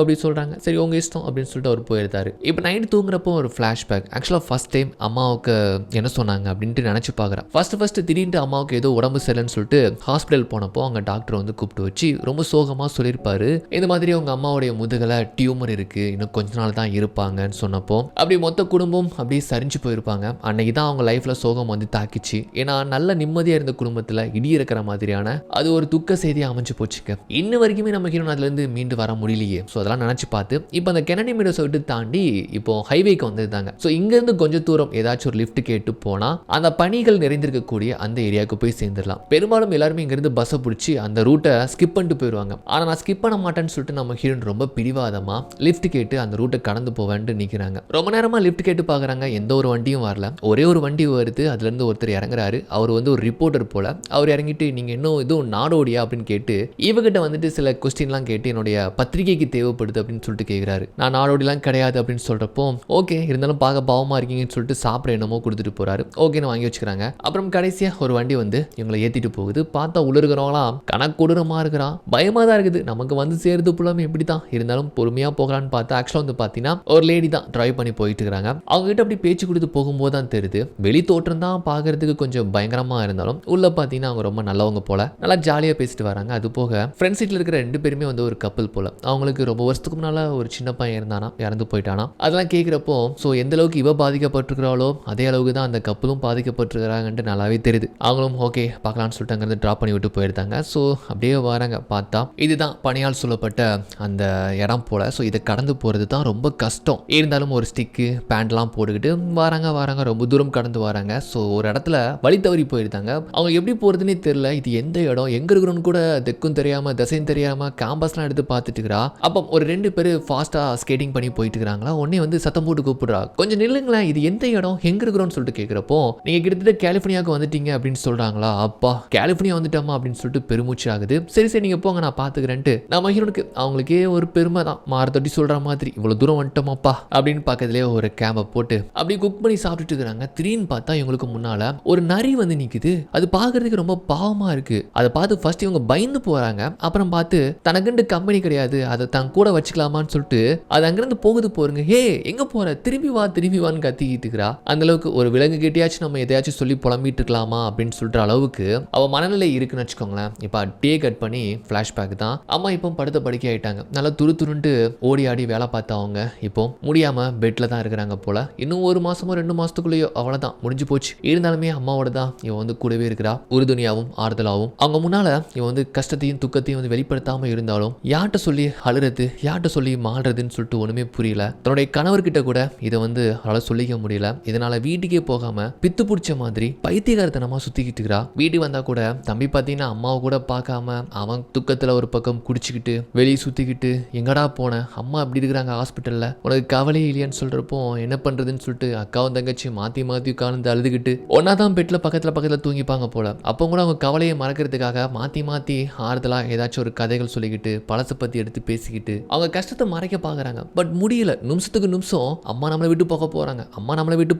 அப்படி சொல்கிறாங்க. சரி உங்கள் இஷ்டம் அப்படின்னு சொல்லிட்டு அவர் போயிருந்தாரு. இப்போ நைட்டு தூங்குறப்போ ஒரு ஃப்ளாஷ்பேக். ஆக்சுவலாக ஃபர்ஸ்ட் டைம் அம்மாவுக்கு என்ன சொன்னாங்க அப்படின்ட்டு நினச்சி பார்க்குறேன். ஃபர்ஸ்ட் திடீர்னு அம்மாவுக்கு ஏதோ உடம்பு சரியில்லைன்னு சொல்லிட்டு ஹாஸ்பிட்டல் போனப்போ அவங்க டாக்டர் வந்து கூப்பிட்டு வச்சு ரொம்ப சோகமாக சொல்லியிருப்பாரு. இந்த மாதிரி அவங்க அம்மாவுடைய முதுகில் டியூமர் இருக்குது, இன்னும் கொஞ்ச நாள் தான் இருப்பாங்கன்னு சொன்னப்போ அப்படி மொத்த குடும்பம் அப்படியே சரிஞ்சு போயிருப்பாங்க. அன்னைக்கு தான் அவங்க லைஃப்பில் சோகம் வந்து தாக்கிச்சு. ஏன்னா நல்ல நிம்மதியாக இருந்த குடும்பத்தில் இடி இருக்கிற மாதிரியான அது ஒரு துக்க செய்தியாக அமைஞ்சு போச்சுக்க. இன்ன வரைக்குமே நம்ம ஹீரோ அதுலேருந்து மீண்டு வர முடியலையே. ஸோ அதெல்லாம் நினச்சி பார்த்து இப்போ அந்த கெனடி மீடோஸை விட்டு தாண்டி இப்போ ஹைவேக்கு வந்துருந்தாங்க. ஸோ இங்கேருந்து கொஞ்சம் தூரம் ஏதாச்சும் ஒரு லிஃப்ட் கேட்டு போனால் அந்த பணிகள் நிறைந்திருக்கக்கூடிய அந்த ஏரியாவுக்கு போய் சேர்ந்துடலாம். பெரும்பாலும் எல்லாருமே இங்கேருந்து பஸ்ஸை பிடிச்சி அந்த ரூட்டை ஸ்கிப் பண்ணிட்டு போயிடுவாங்க. ஆனால் நான் ஸ்கிப் பண்ண மாட்டேன்னு சொல்லிட்டு நம்ம ஹீரோன் ரொம்ப பிடிவாதமாக லிஃப்ட் கேட்டு அந்த ரூட்டை கடந்து போவேன்ட்டு நிற்கிறாங்க. ரொம்ப நேரமாக லிஃப்ட் கேட்டு பார்க்குறாங்க, எந்த ஒரு வண்டியும் வரல. ஒரே ஒரு வண்டி வருது, அதுலேருந்து ஒருத்தர் இறங்குறாரு. அவர் வந்து ஒரு ரிப்போர்ட்டர் போல. அவர் இறங்கிட்டு நீங்கள் இன்னும் இதுவும் நாடோடியா அப்படின்னு கேட்டு இவகிட்ட வந்துட்டு சில கொஸ்டின்லாம் கேட்டு என்னுடைய பத்திரிகைக்கு தேவைப்படுது அப்படின்னு சொல்லிட்டு கேட்குறாரு. நான் நாடோடிலாம் கிடையாது அப்படின்னு சொல்கிறப்போ ஓகே இருந்தாலும் பார்க்க பாவமாக இருக்கீங்கன்னு சொல்லிட்டு சாப்பிட என்னமோ கொடுத்துட்டு போகிறாரு. ஓகேன்னு வாங்கி வச்சுக்கிறாங்க. அப்புறம் கடைசியாக ஒரு வண்டி வந்து இவங்களை ஏற்றிட்டு போகுது. பார்த்தா உள்ள கணக்கொடூரமாக இருக்கிறான். பயமாக தான் இருக்குது. நமக்கு வந்து சேருது புலமே எப்படி தான் இருந்தாலும் பொறுமையாக போகலான்னு பார்த்தா ஆக்சுவலாக வந்து பார்த்தீங்கன்னா ஒரு லேடி தான் ட்ரைவ் பண்ணி போயிட்டு இருக்கிறாங்க. அவங்க கிட்ட அப்படி பேச்சு கொடுத்து போகும்போது தான் தெரியுது வெளி தோற்றம் தான் பார்க்கறதுக்கு கொஞ்சம் பயங்கரமாக இருந்தாலும் உள்ள பார்த்தீங்கன்னா அவங்க ரொம்ப நல்லவங்க போல, நல்லா ஜாலியாக பேசிட்டு வராங்க. அது போக ஃப்ரெண்ட் சீட்டில் இருக்கிற 2 பேருமே வந்து ஒரு கப்பல் போல. அவங்களுக்கு ரொம்ப வருஷத்துக்கு முன்னால் ஒரு சின்ன பையன் இருந்தானா, இறந்து போயிட்டானா. அதெல்லாம் கேட்குறப்போ ஸோ எந்த அளவுக்கு இவ பாதிக்கப்பட்டிருக்கிறாளோ அதே அளவுக்கு தான் அந்த கப்பலும் பாதிக்கப்பட்டிருக்கிறாங்கன்ட்டு நல்லாவே தெரியுது. அவங்களும் ஓகே பார்க்கலான்னு சொல்லிட்டு அங்கேருந்து ட்ராப் பண்ணி விட்டு போயிருந்தாங்க. ஸோ அப்படியே வராங்க. பார்த்தா இதுதான் பணியால் சொல்லப்பட்ட அந்த இடம் போல. ஸோ இதை கடந்து போகிறது தான் ரொம்ப கஷ்டம். இருந்தாலும் ஒரு ஸ்டிக்கு பேண்ட்லாம் போட்டுக்கிட்டு வராங்க ரொம்ப தூரம் கடந்து வராங்க. ஸோ ஒரு இடத்துல வழி தவறி போயிருந்தாங்க. அவங்க எப்படி போகிறதுனே தெரியல. இது எந்த இடம் எங்கே இருக்கிறோன்னு கூட தெற்கும் தெரியாமல் திசையும் தெரியாமல் கேம்பஸ்லாம் எடுத்து பார்த்துட்டு இருக்கிறா. அப்போ ஒரு 2 பேர் ஃபாஸ்ட்டாக ஸ்கேட்டிங் பண்ணி போயிட்டு இருக்கிறாங்களா. உடனே வந்து சத்தம் போட்டு கூப்பிடுறா, கொஞ்சம் நில்லுங்களேன், இது எந்த இடம் எங்கே இருக்கிறோன்னு சொல்லிட்டு கேட்குறப்போ நீங்கள் கிட்டத்தட்ட கலிஃபோர்னியாவுக்கு வந்துட்டீங்க அப்படின்னு சொல்கிறாங்களா. அப்பா கலிஃபோர்னியா வந்துட்டோமா அப்படின்னு சொல்லிட்டு பெருமூச்சு ஆகுது. சரி நீங்கள் போங்க நான் பார்த்துக்கிறேன்ட்டு நம்ம ஹீரோனுக்கு அவங்களுக்கே ஒரு பெருமை தான். மாறுதட்டி சொல்கிற மாதிரி இவ்வளோ தூரம் வந்துட்டோமாப்பா அப்படின்னு பக்கத்துலேயே ஒரு கேம்பை போட்டு அப்படி குக் பண்ணி சாப்பிட்டுட்டு இருக்கிறாங்க. திடீர்னு பார்த்தா இவங்களுக்கு முன்னால் ஒரு நரி வந்து நிற்குது. அது பார்க்கறதுக்கு ரொம்ப பாவமாக இருக்குது. அதை பார்த்து ஃபர்ஸ்ட் இவங்க பயந்து போகிறாங்க. அப்புறம் பார்த்து தனக்குண்டு கம்பெனி கிடையாது, அதை தான் கூட வச்சுக்கலாமான்னு சொல்லிட்டு அது அங்கேருந்து போகுது போருங்க. ஹே எங்கே போகிற, திரும்பி வான்னு கத்திக்கிட்டு இருக்கிறா. அந்த அளவுக்கு ஒரு விலங்கு கிட்டியாச்சும் நம்ம எதையாச்சும் சொல்லி புலம்பிட்டு இருக்கலாமா அப்படின்னு சொல்கிற அளவுக்கு அவள் மனநிலை இருக்குன்னு வச்சுக்கோங்களேன். இப்போ டே கட் பண்ணி ஃப்ளாஷ்பேக் தான். அம்மா இப்போ படுத்த படுக்கை ஆகிட்டாங்க. நல்லா துருந்துட்டு ஓடி ஆடி வேலை பார்த்தவங்க இப்போ முடியாமல் பெட்டில் தான் இருக்கிறாங்க போல. இன்னும் 1 மாதமோ 2 மாதத்துக்குள்ளேயோ அவ்வளோதான் முடிஞ்சு போச்சு. இருந்தாலுமே அம்மாவோட தான் இவன் வந்து கூடவே இருக்கிறா, உறுதுணையாகவும் ஆறுதலாகவும். அவங்க முன்னால் இவன் வந்து கஷ்டத்தையும் துக்கத்தையும் வந்து வெளிப்படுத்தாமல் இருந்தாலும் யார்கிட்ட சொல்லி அழுறது யார்கிட்ட சொல்லி மாறுறதுன்னு சொல்லிட்டு ஒன்றுமே புரியல. தன்னுடைய கணவர்கிட்ட கூட இதை வந்து அவளால் சொல்லிக்க முடியல. இதனால வீட்டுக்கே போகாமல் பித்து பிடிச்ச மாதிரி பைத்தியகாரத்தனமாக சுற்றிக்கிட்டு இருக்கிறா. வீட்டுக்கு வந்தால் கூட தம்பி பார்த்தீங்கன்னா அம்மாவை கூட பார்க்காம அவன் துக்கத்தில் ஒரு பக்கம் குடிச்சிக்கிட்டு வெளியே சுற்றிக்கிட்டு எங்கடா போன, அம்மா அப்படி இருக்கிறாங்க ஹாஸ்பிட்டலில், உனக்கு கவலையே இல்லையான்னு சொல்கிறப்போ என்ன பண்ணுறதுன்னு சொல்லிட்டு அக்காவும் தங்கச்சி மாற்றி உட்கார்ந்து அழுதுகிட்டு ஒன்னா தான் பெட்டில் பக்கத்தில் தூங்கிப்பாங்க போல. அப்போ கூட அவங்க கவலையை மறக்கிறதுக்காக மாற்றி ஆறுதலாக ஏதாச்சும் ஒரு கதைகள் சொல்லிக்கிட்டு பழசை பற்றி எடுத்து பேசிக்கிட்டு அவங்க கஷ்டத்தை மறைக்க பார்க்குறாங்க. பட் முடியல. நிமிஷத்துக்கு நிமிஷம் அம்மா நம்மளை விட்டு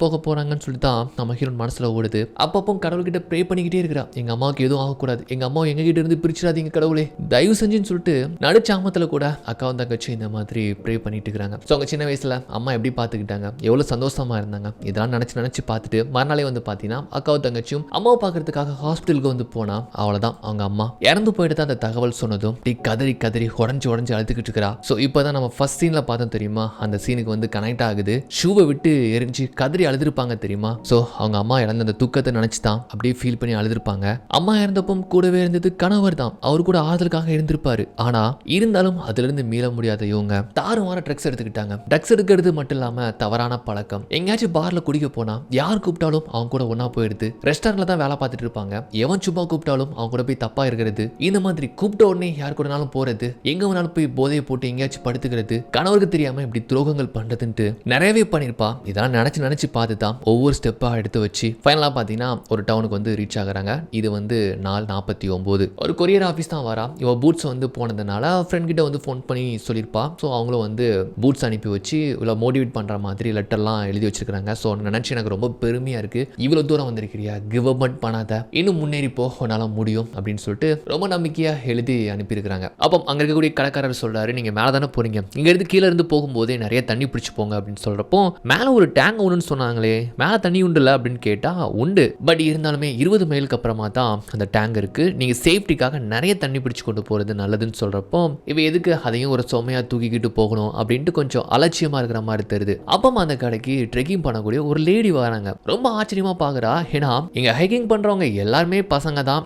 போக போகிறாங்கன்னு சொல்லி தான் நம்ம ஹீரோன் மனசில் ஓடுது. அப்பப்போ கடவுள்கிட்ட ப்ரே பண்ணிக்கிட்டே இருக்கிறா. எங்கள் அம்மாவுக்கு எதுவும் ஆகக்கூடாது, எங்கள் அம்மா எங்ககிட்ட இருந்து பிரிச்சிடாதீங்க கடவுளே தயவு செஞ்சுன்னு சொல்லிட்டு நடுச்சாமத்தில் கூட அக்காவும் தங்கச்சி இந்த மாதிரி ப்ரே பண்ணிட்டு இருக்கிறாங்க. ஸோ அவங்க சின்ன வயசில் அம்மா எப்படி பார்த்துக்கிட்டாங்க, எவ்வளோ சந்தோஷமாக இருந்தாங்க, இதெல்லாம் நினச்சி பார்த்துட்டு மறுநாளே வந்து பார்த்தீங்கன்னா அக்காவும் தங்கச்சியும் அம்மாவை பார்க்கறதுக்காக ஹாஸ்பிட்டலுக்கு வந்து போனால் அவ்வளோதான் அவங்க அம்மா இறந்து போயிட்டு தான் அந்த தகவல் சொன்னதும் கதறி உடஞ்சி அழுதுகிட்டு இருக்கிறா. ஸோ இப்போ தான் நம்ம ஃபர்ஸ்ட் சீனில் பார்த்தோம் தெரியுமா, அந்த சீனுக்கு வந்து கனெக்ட் ஆகுது. ஷூவை விட்டு எரிஞ்சு கதறி அழுதுருப்பாங்க தெரியுமா. ஸோ அவங்க அம்மா இறந்த அந்த துக்கத்தை நினச்சி தான் அப்படியே ஃபீல் பண்ணி அழுதுருப்பாங்க. அம்மா இறந்தப்போ கூடவே இருந்தது கணவர் தான். அவர் கூட ஆறுதலுக்காக இருந்திருப்பாரு. ஆனால் இருந்தாலும் அதிலிருந்து மீள முடியாத இவங்க தாறுமாற ட்ரக்ஸ் எடுத்துக்கிட்டாங்க. ட்ரக்ஸ் எடுக்கிறது மட்டும் இல்லாமல் தவறான பழக்கம். எங்கேயாச்சும் பாரில் குடிக்க போனால் யார் கூப்பிட்டாலும் அவங்க கூட ஒன்றா போயிடுது. ரெஸ்டாரண்ட்ல தான் வேலை பார்த்துட்டு இருப்பாங்க. எவன் சும்மா கூப்பிட்டாலும் அவங்க கூட போய் தப்பா இருக்கிறது. இந்த மாதிரி கூப்பிட்ட உடனே யார் கூடனாலும் போறது, எங்க வேணாலும் போய் போதையை போட்டு எங்கேயாச்சும் படுத்துக்கிறது, கணவருக்கு தெரியாம இப்படி துரோகங்கள் பண்றதுன்ட்டு நிறையவே பண்ணிருப்பா. இதெல்லாம் நினைச்சு பார்த்து தான் ஒவ்வொரு ஸ்டெப்பா எடுத்து வச்சு ஃபைனலா பாத்தீங்கன்னா ஒரு டவுனுக்கு வந்து ரீச் ஆகுறாங்க. இது வந்து 4:49. ஒரு கொரியர் ஆஃபீஸ் தான் வரா. இவ பூட்ஸ் வந்து போனதுனால ஃப்ரெண்ட் கிட்ட வந்து ஃபோன் பண்ணி சொல்லியிருப்பா. ஸோ அவங்களும் வந்து பூட்ஸ் அனுப்பி வச்சு இவ்வளோ மோட்டிவேட் பண்ற மாதிரி லெட்டர்லாம் எழுதி வச்சிருக்காங்க. ஸோ நினைச்சு எனக்கு ரொம்ப பெருமையா இருக்கு. இவ்வளவு தூரம் வந்திருக்கிறியா, கிவ் அப் பண்ணாத, இன்னும் முன்னேறி உன்னால முடியும் அப்படின்னு சொல்லிட்டு ரொம்ப நம்பிக்கையா எழுதி அனுப்பியிருக்கிறாங்க. அப்போ அங்க இருக்கக்கூடிய கடைக்காரர் சொல்றாரு, நீங்க நீங்க மேல தானே போறீங்க, இங்க இருந்து கீழ இருந்து போகும்போதே நிறைய தண்ணி பிடிச்சு போங்க அப்படின்னு சொல்றப்போ மேல ஒரு டேங்க் ஒண்ணுன்னு சொன்னாங்களே, மேல தண்ணி உண்டுல அப்படின்னு கேட்டா உண்டு, பட் இருந்தாலுமே 20 மைலுக்கு அப்புறமா தான் அந்த டேங்க் இருக்கு, நீங்க சேஃப்டிக்காக நிறைய தண்ணி பிடிச்சு கொண்டு போறது நல்லதுன்னு சொல்றப்போ இவ எதுக்கு அதையும் ஒரு சுமையா தூக்கிக்கிட்டு போகணும் அப்படின்ட்டு கொஞ்சம் அலட்சியமா இருக்கிற மாதிரி தெரியுது. அப்பமா அந்த கடைக்கு ட்ரெக்கிங் பண்ணக்கூடிய ஒரு லேடி வராங்க. ரொம்ப ஆச்சரியமா பாக்குறா. ஏன்னா இங்க ஹைக்கிங் பண்றவங்க எல்லாருமே பசங்க தான்,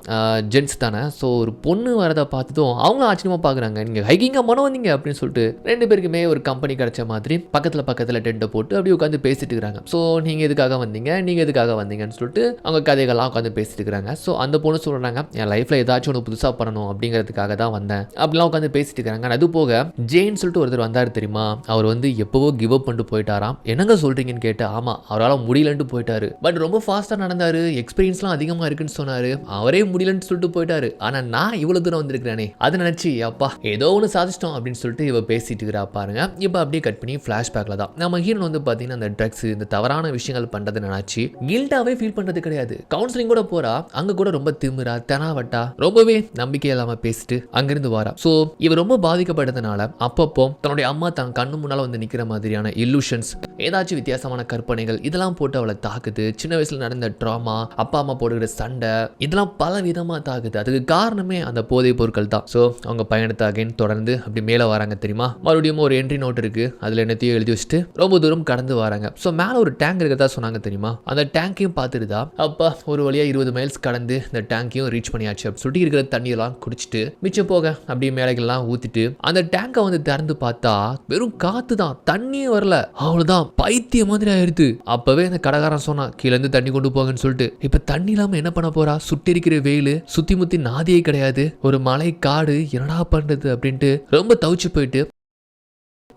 ஜென்ஸ் தானே. ஸோ ஒரு பொண்ணு வரதை பார்த்ததும் அவங்களும் ஆச்சரியமா பாக்குறாங்க. நீங்க ஹைக்கிங்கா பண்ண வந்தீங்க அப்படின்னு சொல்லிட்டு ரெண்டு பேருக்குமே ஒரு கம்பெனி கிடைச்ச மாதிரி பக்கத்துல டென்ட்டை போட்டு அப்படியே உட்காந்து பேசிட்டு இருக்காங்க. ஸோ நீங்க எதுக்காக வந்தீங்கன்னு சொல்லிட்டு அவங்க கதைகள்லாம் உட்காந்து பேசிட்டு இருக்காங்க. ஸோ அந்த பொண்ணு சொல்றாங்க, என் லைஃப்ல ஏதாச்சும் ஒன்று புதுசா பண்ணணும் அப்படிங்கிறதுக்காக தான் வந்தேன் அப்படிலாம் உட்காந்து பேசிட்டு இருக்காங்க. அது போக ஜெயின் சொல்லிட்டு ஒருத்தர் வந்தாரு தெரியுமா, அவர் வந்து எப்பவோ கிவ் அப் பண்ணிட்டு போயிட்டாராம். என்னங்க சொல்றீங்கன்னு கேட்டு, ஆமா அவரால் முடியலன்ட்டு போயிட்டாரு, பட் ரொம்ப ஃபாஸ்டா நடந்தாரு, எக்ஸ்பீரியன்ஸ்லாம் அதிகமா இருக்குன்னு சொன்னாரு, அவரே முடியலன்னு சொல்லிட்டு போயிட்டாரு. ஆனா நான் இவ்வளவு தூரம் வந்திருக்கிறேனே அதை நினைச்சு அப்பா ஏதோ ஒன்று சாதிச்சிட்டோம் அப்படின்னு சொல்லிட்டு இவ பேசிட்டு இருக்கிறா பாருங்க. இப்போ அப்படியே கட் பண்ணி ஃபிளாஷ்பேக்ல தான் நம்ம ஹீரோ வந்து பாத்தீங்கன்னா அந்த ட்ரக்ஸ் இந்த தவறான விஷயங்கள் பண்றது நினைச்சு கில்டாவே ஃபீல் பண்றது கிடையாது. கவுன்சிலிங் கூட போறா, அங்க கூட ரொம்ப திமிரா தெனாவட்டா ரொம்பவே நம்பிக்கை இல்லாம பேசிட்டு அங்கிருந்து வரா. ஸோ இவ ரொம்ப பாதிக்கப்பட்டதுனால அப்பப்போ தன்னுடைய அம்மா தன் கண்ணு முன்னால வந்து நிக்கிற மாதிரியான இல்லூஷன்ஸ், ஏதாச்சும் வித்தியாசமான கற்பனைகள் இதெல்லாம் போட்டு அவளை தாக்குது. சின்ன வயசுல நடந்த ட்ராமா, அப்பா அம்மா போடுகிற சண்டை, இதெல்லாம் பல விதமா தாக்குது. அதுக்கு காரணமே அந்த போதைப் பொருட்கள் தான். ஸோ அவங்க பயணத்தை அகைன் தொடர்ந்து அப்படி மேலே வராங்க தெரியுமா. மறுபடியும் ஒரு என்ட்ரி நோட் இருக்கு, அதுல என்னத்தையும் எழுதி வச்சுட்டு ரொம்ப தூரம் கடந்து வராங்க. ஸோ மேல ஒரு டேங்க் இருக்கிறதா சொன்னாங்க தெரியுமா, அந்த டேங்கையும் பார்த்துட்டுதா அப்பா ஒரு வழியா 20 மைல்ஸ் கடந்து இந்த டேங்கையும் ரீச் பண்ணியாச்சு அப்படின்னு சொல்லிட்டு இருக்கிற தண்ணியெல்லாம் குடிச்சிட்டு மிச்சம் போக அப்படியே மேலைகள்லாம் ஊத்திட்டு அந்த டேங்கை வந்து திறந்து பார்த்தா வெறும் காத்து தான், தண்ணியே வரல. அவ்வளவுதான், பைத்திய மாதிரி ஆயிருது. அப்பவே அந்த கடைக்காரன் சொன்னா கீழே இருந்து தண்ணி கொண்டு போங்கன்னு சொல்லிட்டு. இப்ப தண்ணி இல்லாம என்ன பண்ண போறா, சுட்டி இருக்கிற வெயில், சுத்தி முத்தி நாதியே கிடையாது, ஒரு மலை காடு, என்னடா பண்றது அப்படின்ட்டு ரொம்ப தவிச்சு போயிட்டு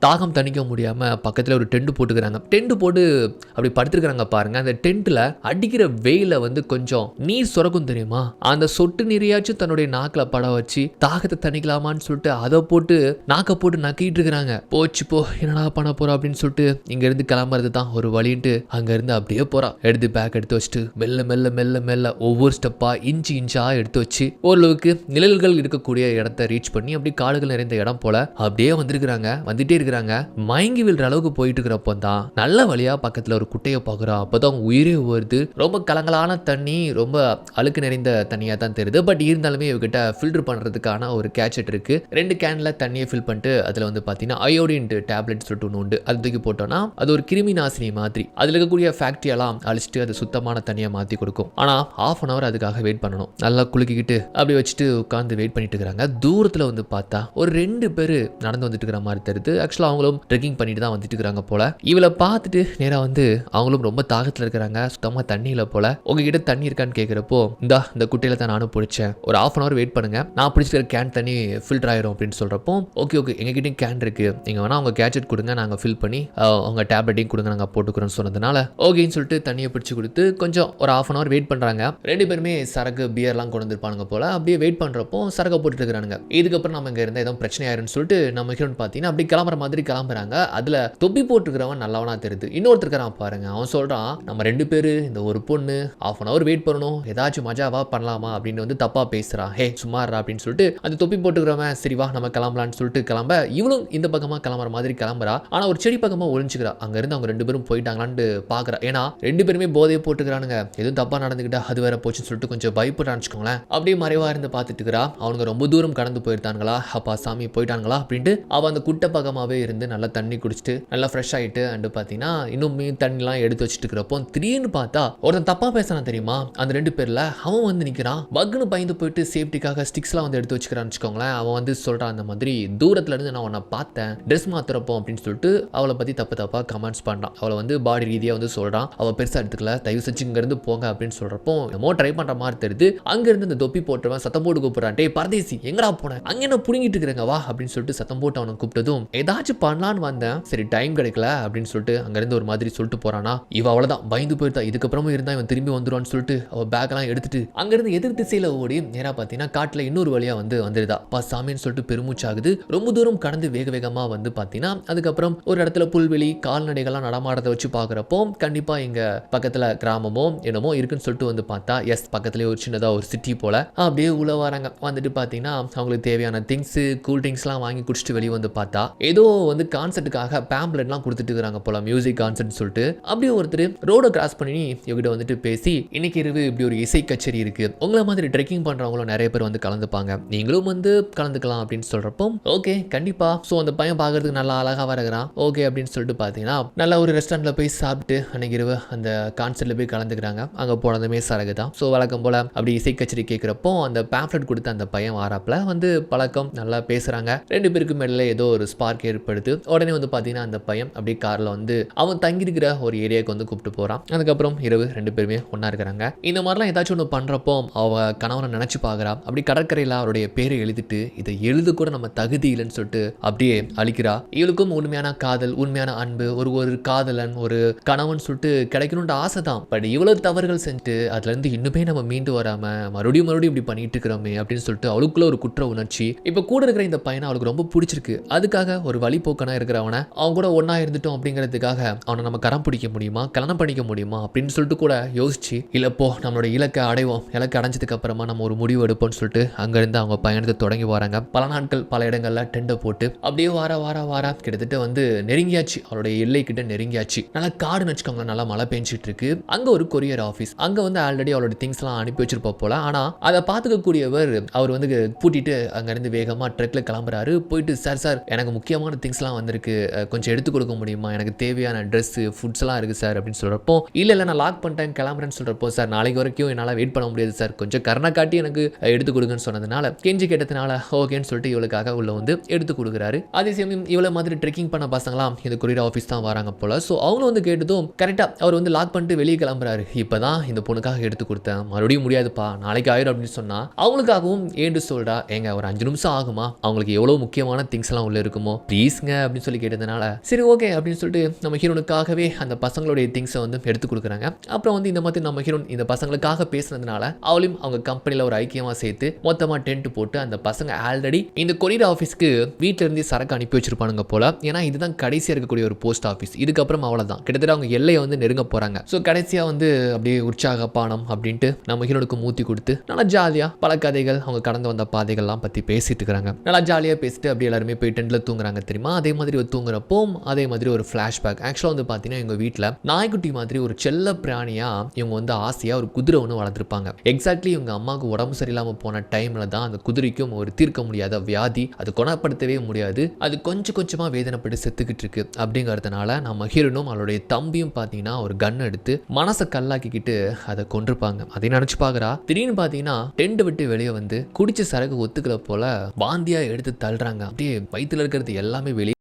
தாகம் தணிக்க முடியாம பக்கத்துல ஒரு டென்ட் போட்டுக்கிறாங்க. டென்ட் போட்டு அப்படி படுத்துருக்காங்க பாருங்க. அந்த டென்ட்ல அடிக்கிற வெயில வந்து கொஞ்சம் நீர் சுரக்கும் தெரியுமா, அந்த சொட்டு நீரையாச்சும் தன்னுடைய நாக்கில் பட வச்சு தாகத்தை தணிக்கலாமான்னு சொல்லிட்டு அதை போட்டு நாக்க போட்டு நக்கிட்டு இருக்கிறாங்க. போச்சு போ, என்னடா பண்ண போறோம் அப்படின்னு சொல்லிட்டு இங்க இருந்து கிளம்புறது தான் ஒரு வழின்ட்டு அங்க இருந்து அப்படியே போறா. எடுத்து பேக் எடுத்து வச்சுட்டு மெல்ல மெல்ல மெல்ல மெல்ல ஒவ்வொரு ஸ்டெப்பா இன்ச்சா எடுத்து வச்சு ஓரளவுக்கு நிழல்கள் இருக்கக்கூடிய இடத்த ரீச் பண்ணி அப்படி காடுகள் நிறைந்த இடம் போல அப்படியே வந்துட்டே இருக்கிறாங்க. மயங்கி விழுற அளவுக்கு போயிட்டு இருக்கிறப்போ தான் நல்ல வழியா பக்கத்துல ஒரு குட்டையை பாக்குறா. அப்பதான் உயிரே வருது. ரொம்ப கலங்கலான தண்ணி, ரொம்ப அழுக்கு நிறைந்த தண்ணியா தான் தெரியுது. பட் இருந்தாலுமே இவகிட்ட ஃபில்டர் பண்றதுக்கான ஒரு கேட்செட் இருக்கு. 2 கேன்ல தண்ணியை ஃபில் பண்ணிட்டு அதுல வந்து பாத்தீங்கன்னா அயோடின் டேப்லெட் சொல்லிட்டு ஒன்று உண்டு. அது தூக்கி போட்டோம்னா அது ஒரு கிருமி நாசினி மாதிரி, அதுல இருக்கக்கூடிய ஃபேக்டரி எல்லாம் அழிச்சிட்டு அது சுத்தமான தண்ணியை மாத்தி கொடுக்கும். ஆனா ½ அன் அவர் அதுக்காக வெயிட் பண்ணணும். நல்லா குலுக்கிக்கிட்டு அப்படி வச்சுட்டு உட்காந்து வெயிட் பண்ணிட்டு இருக்காங்க. தூரத்துல வந்து பார்த்தா ஒரு 2 பேர் நடந்து வந்துட்டு இருக்கிற மாதிரி தெரியுது. ஆக்சுவலா அவங்களும் ட்ரெக்கிங் பண்ணிட்டு தான் வந்துட்டு இருக்காங்க போல. இவளை பார்த்துட்டு நேரா வந்து அவங்களும் ரொம்ப தாகத்துல இருக்கிறாங்க, சுத்தமா தண்ணியில போல. உங்ககிட்ட தண்ணி இருக்கான்னு கேட்கிறப்போ இந்த குட்டையில தான் நானும் பிடிச்சேன், ஒரு ½ அன் அவர் வெயிட் பண்ணுங்க, நான் பிடிச்சிருக்க கேன் தண்ணி ஃபில்டர் ஆயிரும் அப்படின்னு சொல்றப்போ ஓகே எங்ககிட்டயும் கேன் இருக்கு, நீங்க வேணா உங்க கேட்ஜெட் கொடுங்க, நாங்க ஃபில் பண்ணி உங்க டேப்லெட்டையும் கொடுங்க, நாங்க போட்டுக்கிறோம்னு சொன்னதுனால ஓகேன்னு சொல்லிட்டு தண்ணியை பிடிச்சு கொடுத்து கொஞ்சம் ஒரு ½ அன் அவர் வெயிட் பண்றாங்க. 2 பேருமே சரக்கு பியர்லாம் கொண்டு வந்திருப்பானுங்க போல. அப்படியே வெயிட் பண்றப்போ சரக்கு போட்டுட்டு இருக்கானுங்க. இதுக்கப்புறம் நம்ம இங்க இருந்தா ஏதோ பிரச்சனை ஆயிரும்னு சொல்லிட்டு நம்ம ஹீரோன் பாத்தீங்கன்னா அப்படி கிளம்புற மாதிரி கிளம்புறாங்க. அதுல தொப்பி போட்டுக்கிறவன் நல்லவனா தெரியுது. இன்னொருத்தர் இருக்கிறான் பாருங்க, அவன் சொல்றான் நம்ம 2 பேரு இந்த ஒரு பொண்ணு ½ அன் அவர் வெயிட் பண்ணணும், ஏதாச்சும் மஜாவா பண்ணலாமா அப்படின்னு வந்து தப்பா பேசுறான். ஹே சும்மாறா அப்படின்னு சொல்லிட்டு அந்த தொப்பி போட்டுக்கிறவன் சரி வா நம்ம கிளம்பலான்னு சொல்லிட்டு கிளம்ப இவளும் இந்த பக்கமா கிளம்புற மாதிரி கிளம்புறா. ஆனா ஒரு செடி பக்கமா ஒளிஞ்சுக்கிறா. அங்க இருந்து அவங்க 2 பேரும் போயிட்டாங்களான்னு பாக்குறா. ஏன்னா 2 பேருமே போதையை போட்டுக்கிறானுங்க, எதுவும் தப்பா நடந்துக்கிட்டா அது வேற போச்சுன்னு சொல்லிட்டு கொஞ்சம் பயப்பட நினைச்சுக்கோங்களேன். அப்படியே மறைவா இருந்து பார்த்துட்டு இருக்கிறா. அவனுங்க ரொம்ப தூரம் கடந்து போயிருத்தாங்களா, அப்பா சாமி போயிட்டாங்களா அப்படின்ட்டு அவ அந்த குட்டை பக்கமாவே இருந்து நல்லா தண்ணி குடிச்சிட்டு நல்லா ஃப்ரெஷ் ஆகிட்டு அண்டு பார்த்தீங்கன்னா இன்னும் தண்ணிலாம் எடுத்து வச்சுட்டு இருக்கிறப்போ திடீர்னு பார்த்தா ஒருத்தன் தப்பா பேசுறான் தெரியுமா. அந்த 2 பேர்ல அவன் வந்து நிற்கிறான். பக்குன்னு பயந்து போயிட்டு சேஃப்டிக்காக ஸ்டிக்ஸ்லாம் வந்து எடுத்து வச்சுக்கிறான்னு வச்சுக்கோங்களேன். அவன் வந்து சொல்றான் அந்த மாதிரி தூரத்துல இருந்து நான் உன்னை பார்த்தேன் ட்ரெஸ் மாத்துறப்போ அப்படின்னு சொல்லிட்டு அவளை பத்தி தப்பா கமெண்ட்ஸ் பண்றான். அவளை வந்து பாடி ரீதியாக வந்து சொல்றான், அவள் பெருசா எடுத்துக்கல, தயவு செஞ்சு இங்க இருந்து போங்க அப்படின்னு சொல்றப்போ என்னமோ ட்ரை பண்ற மாதிரி தெரியுது. அங்க இருந்து இந்த தொப்பி போட்டவன் சத்தம் போட்டு கூப்பிடுறான், டேய் பரதேசி எங்கடா போன, அங்க என்ன புடுங்கிட்டு இருக்கிறங்க வா அப்படின்னு சொல்லிட்டு சத்தம் போட்டு அவனை கூப்பிட்டதும் ஏதாச்சும் ஏதாச்சும் பண்ணலான்னு வந்தேன், சரி டைம் கிடைக்கல அப்படின்னு சொல்லிட்டு அங்கேருந்து ஒரு மாதிரி சொல்லிட்டு போறானா. இவ அவ்வளோதான் பயந்து போயிருந்தா, இதுக்கப்புறமும் இருந்தால் இவன் திரும்பி வந்துடுவான்னு சொல்லிட்டு அவள் பேக்கெல்லாம் எடுத்துட்டு அங்கேருந்து எதிர் திசையில் ஓடி நேராக பார்த்தீங்கன்னா காட்டில் இன்னொரு வழியாக வந்துருதா. சாமின்னு சொல்லிட்டு பெருமூச்சாகுது. ரொம்ப தூரம் கடந்து வேக வேகமாக வந்து பார்த்தீங்கன்னா அதுக்கப்புறம் ஒரு இடத்துல புல்வெளி கால்நடைகள்லாம் நடமாடுறத வச்சு பார்க்குறப்போ கண்டிப்பாக இங்கே பக்கத்தில் கிராமமோ என்னமோ இருக்குன்னு சொல்லிட்டு வந்து பார்த்தா எஸ் பக்கத்துலேயே ஒரு சின்னதாக ஒரு சிட்டி போல் அப்படியே உள்ள வராங்க. வந்துட்டு பார்த்தீங்கன்னா அவங்களுக்கு தேவையான திங்ஸு கூல் ட்ரிங்க்ஸ்லாம் வாங்கி குடிச்சிட்டு வெளியே வந்து பார்த்தா ஏதோ வந்து கான்சர்ட்டுக்காக பேம்ப்ளெட்லாம் கொடுத்துட்டு இருக்கிறாங்க போல, மியூசிக் கான்சர்ட்னு சொல்லிட்டு. அப்படியே ஒருத்தர் ரோடை கிராஸ் பண்ணி இவகிட்ட வந்துட்டு பேசி இன்னைக்கு இரவு இப்படி ஒரு இசை கச்சேரி இருக்கு, உங்களை மாதிரி ட்ரெக்கிங் பண்றவங்களும் நிறைய பேர் வந்து கலந்துப்பாங்க, நீங்களும் வந்து கலந்துக்கலாம் அப்படின்னு சொல்றப்போ ஓகே கண்டிப்பா. ஸோ அந்த பையன் பார்க்கறதுக்கு நல்லா அழகா வரகிறான். ஓகே அப்படின்னு சொல்லிட்டு பார்த்தீங்கன்னா நல்ல ஒரு ரெஸ்டாரண்ட்ல போய் சாப்பிட்டு அன்னைக்கு இரவு அந்த கான்சர்ட்ல போய் கலந்துக்கிறாங்க. அங்கே போனதுமே சரகு தான். ஸோ வழக்கம் போல அப்படி இசை கச்சேரி கேட்குறப்போ அந்த பேம்ப்ளெட் கொடுத்த அந்த பையன் வாராப்பில் வந்து பழக்கம் நல்லா பேசுறாங்க. ரெண்டு பேருக்கு மேலே ஏதோ ஒரு ஸ்பார்க் ஏற்படுது. உடனே வந்து பார்த்தீங்கன்னா அந்த பையன் அப்படியே காரில் வந்து அவன் தங்கியிருக்கிற ஒரு ஏரியாவுக்கு வந்து கூப்பிட்டு போகிறான். அதுக்கப்புறம் இரவு ரெண்டு பேருமே ஒன்றா இருக்கிறாங்க. இந்த மாதிரிலாம் ஏதாச்சும் ஒன்று பண்ணுறப்போ அவள் கணவனை நினச்சி பார்க்குறா. அப்படி கடற்கரையில் அவருடைய பேரை எழுதிட்டு இதை எழுது கூட நம்ம தகுதி இல்லைன்னு சொல்லிட்டு அப்படியே அழிக்கிறா. இவளுக்கும் உண்மையான காதல் உண்மையான அன்பு ஒரு காதலன் ஒரு கணவன் சொல்லிட்டு கிடைக்கணுன்ற ஆசை தான். பட் இவ்வளவு தவறுகள் செஞ்சுட்டு அதுலேருந்து இன்னுமே நம்ம மீண்டு வராமல் மறுபடியும் இப்படி பண்ணிட்டு இருக்கிறோமே அப்படின்னு சொல்லிட்டு அவளுக்குள்ள ஒரு குற்ற உணர்ச்சி. இப்போ கூட இருக்கிற இந்த பையனை அவளுக்கு ரொம்ப பிடிச்சிருக்கு. அதுக்காக ஒரு வழிபோக்கனா இருக்கிறவனை அவன் கூட ஒன்னா இருந்துட்டோம் அப்படிங்கிறதுக்காக அவனை நம்ம கரம் பிடிக்க முடியுமா, கல்யாணம் பண்ணிக்க முடியுமா அப்படின்னு சொல்லிட்டு கூட யோசிச்சு இல்லப்போ நம்மளோட இலக்கை அடைவோம், இலக்கை அடைஞ்சதுக்கு அப்புறமா நம்ம ஒரு முடிவு எடுப்போம்னு சொல்லிட்டு அங்கிருந்து அவங்க பயணத்தை தொடங்கி வராங்க. பல நாட்கள் பல இடங்கள்ல டெண்டை போட்டு அப்படியே வார கிட்டத்தட்ட வந்து நெருங்கியாச்சு, அவருடைய எல்லை கிட்ட நெருங்கியாச்சு. நல்லா காடு வச்சுக்கோங்க, நல்லா மழை பெஞ்சிட்டு இருக்கு. அங்க ஒரு கொரியர் ஆஃபீஸ், அங்க வந்து ஆல்ரெடி அவளோட திங்ஸ் எல்லாம் அனுப்பி வச்சிருப்பா போல. ஆனா அதை பார்த்துக்கக்கூடியவர் அவர் வந்து பூட்டிட்டு அங்கிருந்து வேகமா ட்ரக்ல கிளம்புறாரு. போயிட்டு சார் எனக்கு முக்கியமான திங்ஸ் எல்லாம் வந்திருக்கு, கொஞ்சம் எடுத்து கொடுக்க முடியுமா, எனக்கு தேவையான ட்ரெஸ் ஃபுட்ஸ் எல்லாம் இருக்கு சார் அப்படின்னு சொல்றப்போ இல்ல நான் லாக் பண்ணிட்டேன் கிளம்புறேன்னு சொல்றப்போ சார் நாளைக்கு வரைக்கும் என்னால் வெயிட் பண்ண முடியாது சார், கொஞ்சம் கருணை காட்டி எனக்கு எடுத்து கொடுங்கன்னு சொன்னதுனால கெஞ்சி கேட்டதுனால ஓகேன்னு சொல்லிட்டு இவளுக்காக உள்ள வந்து எடுத்து கொடுக்குறாரு. அதே சமயம் இவ்வளவு மாதிரி ட்ரெக்கிங் பண்ண பசங்களாம் இந்த கொரியர் ஆஃபீஸ் தான் வராங்க போல. ஸோ அவங்க வந்து கேட்டதும் கரெக்டா அவர் வந்து லாக் பண்ணிட்டு வெளியே கிளம்புறாரு. இப்பதான் இந்த பொண்ணுக்காக எடுத்து கொடுத்தேன், மறுபடியும் முடியாதுப்பா நாளைக்கு ஆயிடும் அப்படின்னு சொன்னா அவங்களுக்காகவும் ஏண்டு சொல்றா ஏங்க ஒரு 5 நிமிஷம் ஆகுமா, அவங்களுக்கு எவ்வளவு முக்கியமான திங்ஸ் எல்லாம் உள்ள இருக்குமோ ப்ளீஸ்ங்க அப்படின்னு சொல்லி கேட்டதுனால சரி ஓகே அப்படின்னு சொல்லிட்டு நம்ம ஹீரோனுக்காகவே அந்த பசங்களுடைய திங்ஸை வந்து எடுத்து கொடுக்குறாங்க. அப்புறம் வந்து இந்த மாதிரி நம்ம ஹீரோன் இந்த பசங்களுக்காக பேசுனதுனால அவளையும் அவங்க கம்பெனியில் ஒரு ஐக்கியமாக சேர்த்து மொத்தமாக டென்ட் போட்டு அந்த பசங்க ஆல்ரெடி இந்த கொரியர் ஆஃபீஸ்க்கு வீட்டில இருந்து சரக்கு அனுப்பி வச்சிருப்பானுங்க போல. ஏன்னா இதுதான் கடைசியாக இருக்கக்கூடிய ஒரு போஸ்ட் ஆஃபீஸ். இதுக்கப்புறம் அவ்வளோதான் கிட்டத்தட்ட அவங்க எல்லையை வந்து நெருங்க போறாங்க. ஸோ கடைசியாக வந்து அப்படியே உற்சாக பானம் அப்படின்ட்டு நம்ம ஹீரோனுக்கு மூத்தி கொடுத்து நல்லா ஜாலியாக பல கதைகள் அவங்க கடந்து வந்த பாதைகள்லாம் பற்றி பேசிட்டு இருக்கிறாங்க. நல்லா ஜாலியாக பேசிட்டு அப்படியே எல்லாருமே போய் டென்ட்ல தூங்குறாங்க தெரியுமா. அதே மாதிரி தூங்குறப்போ அதே மாதிரி ஒரு ஃப்ளாஷ்பேக். ஆக்சுவலாக வந்து பார்த்தீங்கன்னா எங்கள் வீட்டில் நாய்க்குட்டி மாதிரி ஒரு செல்ல பிராணியா இவங்க வந்து ஆசையாக ஒரு குதிரை ஒன்று வளர்த்துருப்பாங்க. எக்ஸாக்ட்லி இவங்க அம்மாவுக்கு உடம்பு சரியில்லாமல் போன டைம்ல தான் அந்த குதிரைக்கும் ஒரு தீர்க்க முடியாத வியாதி, அது குணப்படுத்தவே முடியாது, அது கொஞ்சம் கொஞ்சமாக வேதனைப்பட்டு செத்துக்கிட்டு இருக்கு. அப்படிங்கிறதுனால நம்ம ஹீரோனும் அவளுடைய தம்பியும் பார்த்தீங்கன்னா ஒரு கன் எடுத்து மனசை கல்லாக்கிக்கிட்டு அதை கொண்டிருப்பாங்க. அதை நினச்சி பார்க்குறா. திடீர்னு பார்த்தீங்கன்னா டென்ட் விட்டு வெளியே வந்து குடிச்ச சரக்கு ஒத்துக்கல போல வாந்தியா எடுத்து தள்ளுறாங்க. அப்படியே வயிற்றுல இருக்கிறது எல்லாமே வெளியே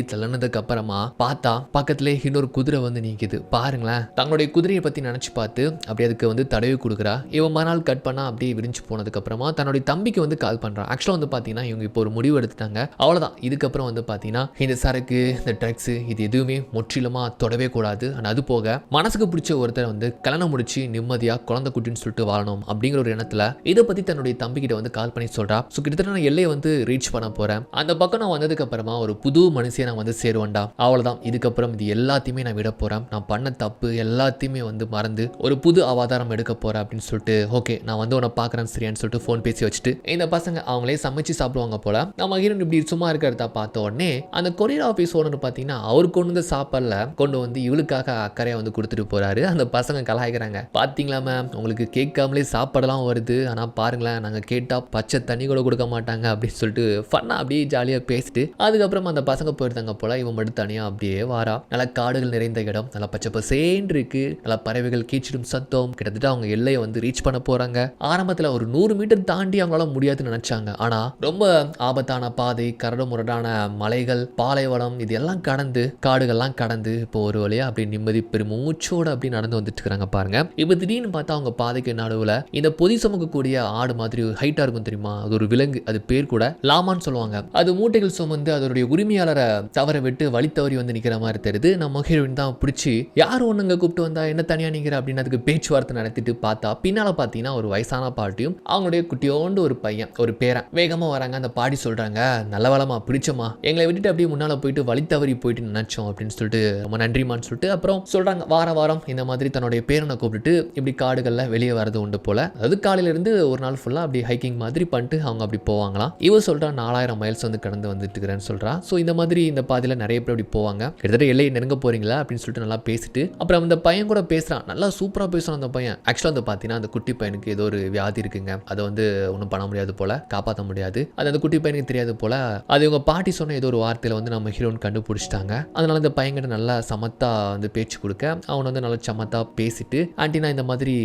தள்ளனதுக்கு அப்புறமா பார்த்தா பக்கத்துல இன்னொரு குதிரை வந்து நிக்குது. பாருங்களேன், தங்களுடைய குதிரையை பத்தி நினைச்சு பார்த்து அப்படியே அதுக்கு வந்து தடவி கொடுக்குறா. இவன் மறுநாள் கட் பண்ணா அப்படியே விரிஞ்சு போனதுக்கு அப்புறமா தன்னுடைய தம்பிக்கு வந்து கால் பண்றான். ஆக்சுவலா வந்து பாத்தீங்கன்னா இவங்க இப்போ ஒரு முடிவு எடுத்துட்டாங்க. அவ்வளவுதான், இதுக்கப்புறம் வந்து பாத்தீங்கன்னா இந்த சரக்கு இந்த ட்ரக்ஸ் இது எதுவுமே முற்றிலுமா தொடவே கூடாது. ஆனா அது போக மனசுக்கு பிடிச்ச ஒருத்தர் வந்து கல்யாணம் முடிச்சு நிம்மதியா குழந்தை குட்டின்னு சொல்லிட்டு வாழணும் அப்படிங்கிற ஒரு எண்ணத்துல இதை பத்தி தன்னுடைய தம்பி கிட்ட வந்து கால் பண்ணி சொல்றா. ஸோ கிட்டத்தட்ட நான் எல்லையை வந்து ரீச் பண்ண போறேன். அந்த பக்கம் நான் வந்ததுக்கு அப்புறமா ஒரு புது மனுஷன் நான் வந்து சேருவேன்டா. அவ்வளவுதான், இதுக்கப்புறம் இது எல்லாத்தையுமே நான் விட போறேன். நான் பண்ண தப்பு எல்லாத்தையுமே வந்து மறந்து ஒரு புது அவதாரம் எடுக்க போறேன் அப்படின்னு சொல்லிட்டு ஓகே நான் வந்து உன்னை பாக்குறேன் சரியான்னு சொல்லிட்டு போன் பேசி வச்சுட்டு இந்த பசங்க அவங்களே சமைச்சு சாப்பிடுவாங்க போல. நம்ம ஹீரோன் இப்படி சும்மா இருக்கிறத பார்த்த உடனே அந்த கொரியர் ஆஃபீஸ் ஓனர் பார்த்தீங்கன்னா அவர் கொண்டு வந்து சாப்பாடுல கொண்டு வந்து இவளுக்காக அக்கறையா வந்து கொடுத்துட்டு போறாரு. அந்த பசங்க கலாய்க்கிறாங்க. பாத்தீங்களா மேம், உங்களுக்கு கேட்காமலே சாப்பாடெல்லாம் வருது, ஆனா பாருங்களேன் நாங்க கேட்டா பச்சை தண்ணி கூட கொடுக்க மாட்டாங்க அப்படின்னு சொல்லிட்டு ஃபன்னா அப்படியே ஜாலியா பேசிட்டு அதுக்கப்புறம் அந்த பசங்க போயிட்டு ஒருத்தங்க போல இவன் மட்டும் தனியா அப்படியே வாரா. நல்ல காடுகள் நிறைந்த இடம், நல்ல பச்சை பசேன்னு இருக்கு, நல்ல பறவைகள் கீச்சிடும் சத்தம். கிட்டத்தட்ட அவங்க எல்லையை வந்து ரீச் பண்ண போறாங்க. ஆரம்பத்துல ஒரு 100 மீட்டர் தாண்டி அவங்களால முடியாதுன்னு நினைச்சாங்க. ஆனா ரொம்ப ஆபத்தான பாதை, கரடு முரடான மலைகள், பாலைவனம், இது எல்லாம் கடந்து காடுகள்லாம் கடந்து இப்போ ஒரு வழியா அப்படி நிம்மதி பெருமூச்சோட அப்படி நடந்து வந்துட்டு இருக்காங்க பாருங்க. இப்போ திடீர்னு பார்த்தா அவங்க பாதைக்கு நடுவுல இந்த பொதி சுமக்கக்கூடிய ஆடு மாதிரி ஹைட்டா இருக்கும் தெரியுமா, அது ஒரு விலங்கு, அது பேர் கூட லாமான்னு சொல்லுவாங்க. அது மூட்டைகள் சுமந்து அதனுடைய உரிமையாளரை தவற விட்டு வழி தவறி வந்து நிக்கிற மாதிரி தெரியுது. நம்ம ஹீரோயின் தான் பிடிச்சி யார் ஒண்ணுங்க கூப்பிட்டு வந்தா என்ன தனியா நிக்கிற அப்படின்னு அதுக்கு பேச்சுவார்த்தை நடத்திட்டு பார்த்தா பின்னால பார்த்தீங்கன்னா ஒரு வயசான பாட்டியும் அவங்களுடைய குட்டியோண்டு ஒரு பையன், ஒரு பேரன் வேகமா வராங்க. அந்த பாட்டி சொல்றாங்க, நல்ல வளமா பிடிச்சமா, எங்களை விட்டுட்டு அப்படியே முன்னால போயிட்டு வழி தவறி போயிட்டு நினைச்சோம் அப்படின்னு சொல்லிட்டு ரொம்ப நன்றிமான்னு சொல்லிட்டு அப்புறம் சொல்றாங்க வாரம் இந்த மாதிரி தன்னுடைய பேரனை கூப்பிட்டு இப்படி காடுகள்ல வெளியே வரது உண்டு போல. அதாவது காலையில இருந்து ஒரு நாள் ஃபுல்லா அப்படி ஹைக்கிங் மாதிரி பண்ணிட்டு அவங்க அப்படி போவாங்களாம். இவ சொல்றா 4000 மைல்ஸ் வந்து கடந்து வந்துட்டு இருக்கிறேன்னு சொல்றா. ஸோ இந்த மாதிரி இந்த பாதையில நிறைய பேர் அப்படி போவாங்க. கிட்டத்தட்ட எல்லையை நெருங்க போறீங்களா அப்படின்னு சொல்லிட்டு நல்லா பேசிட்டு அப்புறம் அந்த பையன் கூட பேசுறான். நல்லா சூப்பரா பேசுறான் அந்த பையன். ஆக்சுவலா வந்து பாத்தீங்கன்னா அந்த குட்டி பையனுக்கு ஏதோ ஒரு வியாதி இருக்குங்க. அதை வந்து ஒன்றும் பண்ண முடியாது போல, காப்பாற்ற முடியாது. அது அந்த குட்டி பையனுக்கு தெரியாது போல. அது இவங்க பாட்டி சொன்ன ஏதோ ஒரு வார்த்தையில வந்து நம்ம ஹீரோன் கண்டுபிடிச்சிட்டாங்க. அதனால இந்த பையன்கிட்ட நல்லா சமத்தா வந்து பேச்சு கொடுக்க அவன் வந்து நல்லா சமத்தா பேசிட்டு ஆண்டி நான் இந்த மாதிரி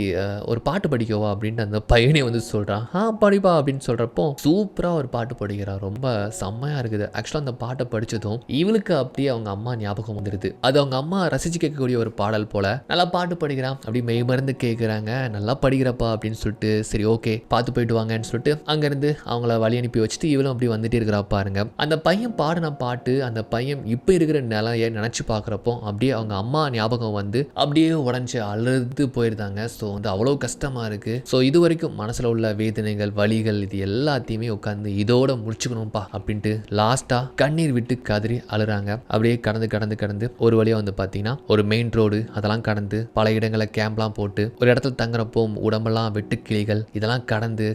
ஒரு பாட்டு படிக்கவா அப்படின்ட்டு அந்த பையனே வந்து சொல்றான். படிப்பா அப்படின்னு சொல்றப்போ சூப்பரா ஒரு பாட்டு படிக்கிறான். ரொம்ப செம்மையா இருக்குது. ஆக்சுவலா அந்த பாட்டை படிச்சதும் இவளுக்கு அப்படியே அவங்க அம்மா ஞாபகம் வந்துடுது. அது அவங்க அம்மா ரசிச்சு கேட்கக்கூடிய ஒரு பாடல் போல. நல்லா பாட்டு படிக்கிறான். அப்படி மெய் மருந்து கேட்குறாங்க, நல்லா படிக்கிறப்பா அப்படின்னு சொல்லிட்டு சரி ஓகே பார்த்து போயிட்டு வாங்கன்னு சொல்லிட்டு அங்கிருந்து அவங்கள வழி அனுப்பி வச்சுட்டு இவளும் அப்படி வந்துட்டு இருக்கிறா பாருங்க. அந்த பையன் பாடின பாட்டு, அந்த பையன் இப்ப இருக்கிற நிலையை நினைச்சு பாக்குறப்போ அப்படியே அவங்க அம்மா ஞாபகம் வந்து அப்படியே உடஞ்சு அழுது போயிருந்தாங்க. ஸோ வந்து அவ்வளோ கஷ்டமா இருக்கு. ஸோ இது வரைக்கும் மனசுல உள்ள வேதனைகள் வலிகள் இது எல்லாத்தையுமே உட்காந்து இதோட முடிச்சுக்கணும்ப்பா அப்படின்ட்டு லாஸ்டா கண்ணீர் விட்டு கதறி அழுறாங்க. அப்படியே கடந்து ஒரு வழியா வந்து பாத்தீங்கன்னா ஒரு மெயின் ரோடு அதெல்லாம் கடந்து பல இடங்களை கேம்ப்லாம் போட்டு ஒரு இடத்துல தங்குறப்போ உடம்பெல்லாம் வெட்டு கிளிகள் இதெல்லாம் கடந்து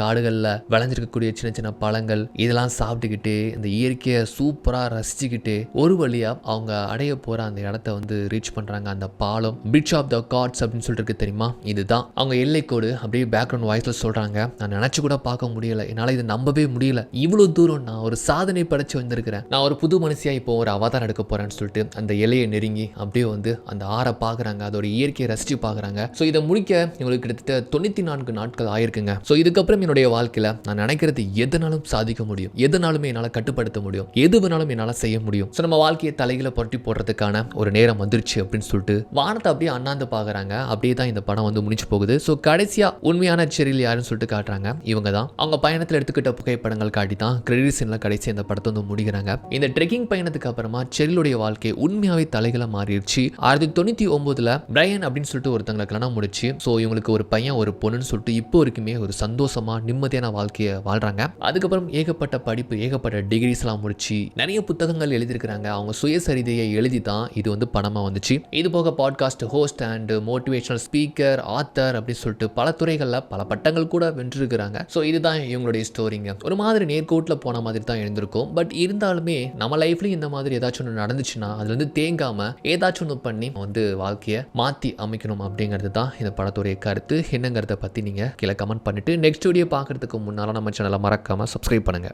காடுகள்ல விளைஞ்சிருக்கக்கூடிய சின்ன சின்ன பழங்கள் இதெல்லாம் சாப்பிட்டுக்கிட்டு இந்த இயற்கையை சூப்பரா ரசிச்சுக்கிட்டு ஒரு வழியா அவங்க அடைய போற அந்த இடத்த வந்து ரீச் பண்றாங்க. அந்த பாலம் பிரிட்ஜ் ஆஃப் த காட்ஸ் அப்படின்னு சொல்லிட்டு இருக்கு தெரியுமா, இதுதான் அவங்க எல்லைக்கோடு. அப்படியே பேக்ரவுண்ட் வாய்ஸ்ல சொல்றாங்க, நான் நினைச்சு கூட பார்க்க முடியல, என்னால இதை நம்பவே முடியல, இவ்வளவு தூரம் நான் ஒரு சாதனை படைச்சு வந்திருக்கிறேன், நான் ஒரு புது மனுஷியா இப்போ ஒரு அவதாரம் எடுக்க போறேன்னு சொல்லிட்டு அந்த எல்லையை நெருங்கி அப்படியே வந்து அந்த ஆறை பாக்குறாங்க, அதோட இயற்கையை ரசிச்சு பாக்குறாங்க. ஸோ இதை முடிக்க எங்களுக்கு கிட்டத்தட்ட 94 நாட்கள் ஆயிருக்குங்க. ஸோ இதுக்கப்புறம் என்னுடைய வாழ்க்கையில நான் நினைக்கிறது எதனாலும் சாதிக்க முடியும், எதனாலுமே என்னால் கட்டுப்படுத்த முடியும், எது வேணாலும் என்னால் செய்ய முடியும். ஸோ நம்ம வாழ்க்கையை தலைகளை புரட்டி போடுறதுக்கான ஒரு நேரம் வந்துருச்சு அப்படின்னு சொல்லிட்டு வானத்தை அப்படியே அண்ணாந்து பாக்குறாங்க. அப்படியே தான் இந்த படம் வந்து முடிச்சு போகுது. ஸோ கடைசியா உண்மையான செரில் யாருன்னு சொல்லிட்டு காட்டுறாங்க. இவங்க தான் அவங்க பயணத்தில் எடுத்துக்கிட்ட புகைப்படங்கள் காட்டி தான் கிரெடிட் சீன்ல கடைசி இந்த படத்தை வந்து முடிக்கிறாங்க. இந்த ட்ரெக்கிங் பயணத்துக்கு அப்புறமா செரிலுடைய வாழ்க்கை உண்மையாவே தலைகளை மாறிடுச்சு. 1999 பிரையன் அப்படின்னு சொல்லிட்டு ஒருத்தங்களை கல்யாணம் முடிச்சு ஸோ இவங்களுக்கு ஒரு பையன் ஒரு பொண்ணுன்னு சொல்லிட்டு இப்போ வரைக்குமே ஒரு சந்தோஷமா நிம்மதியான வாழ்க்கையை வாழ்றாங்க. அதுக்கப்புறம் ஏகப்பட்ட படிப்பு ஏகப்பட்ட டிகிரிஸ் எல்லாம் முடிச்சு நிறைய புத்தகங்கள் எழுதியிருக்கிறாங்க. அவங்க சுயசரிதையை எழுதி தான் இது வந்து படமா வந்துச்சு. இது போக podcast host and motivational speaker author அப்படின்னு சொல்லிட்டு பல துறைகளில் பல பட்டங்கள் கூட வென்றிருக்கிறாங்க. ஸோ இதுதான் இவங்களுடைய ஸ்டோரிங்க. ஒரு மாதிரி நேர்கோட்டில் போன மாதிரி தான் இருந்திருக்கும். பட் இருந்தாலுமே நம்ம லைஃப்லையும் இந்த மாதிரி ஏதாச்சும் ஒன்று நடந்துச்சுன்னா அதுல இருந்து தேங்காம ஏதாச்சும் ஒன்று பண்ணி வந்து வாழ்க்கையை மாற்றி அமைக்கணும் அப்படிங்கிறது தான் இந்த படத்துடைய கருத்து. என்னங்கிறத பற்றி நீங்கள் கீழே கமெண்ட் பண்ணிட்டு நெக்ஸ்ட் வீடியோ பார்க்கறதுக்கு முன்னால் நம்ம சேனலை மறக்காமல் சப்ஸ்கிரைப் பண்ணுங்கள்.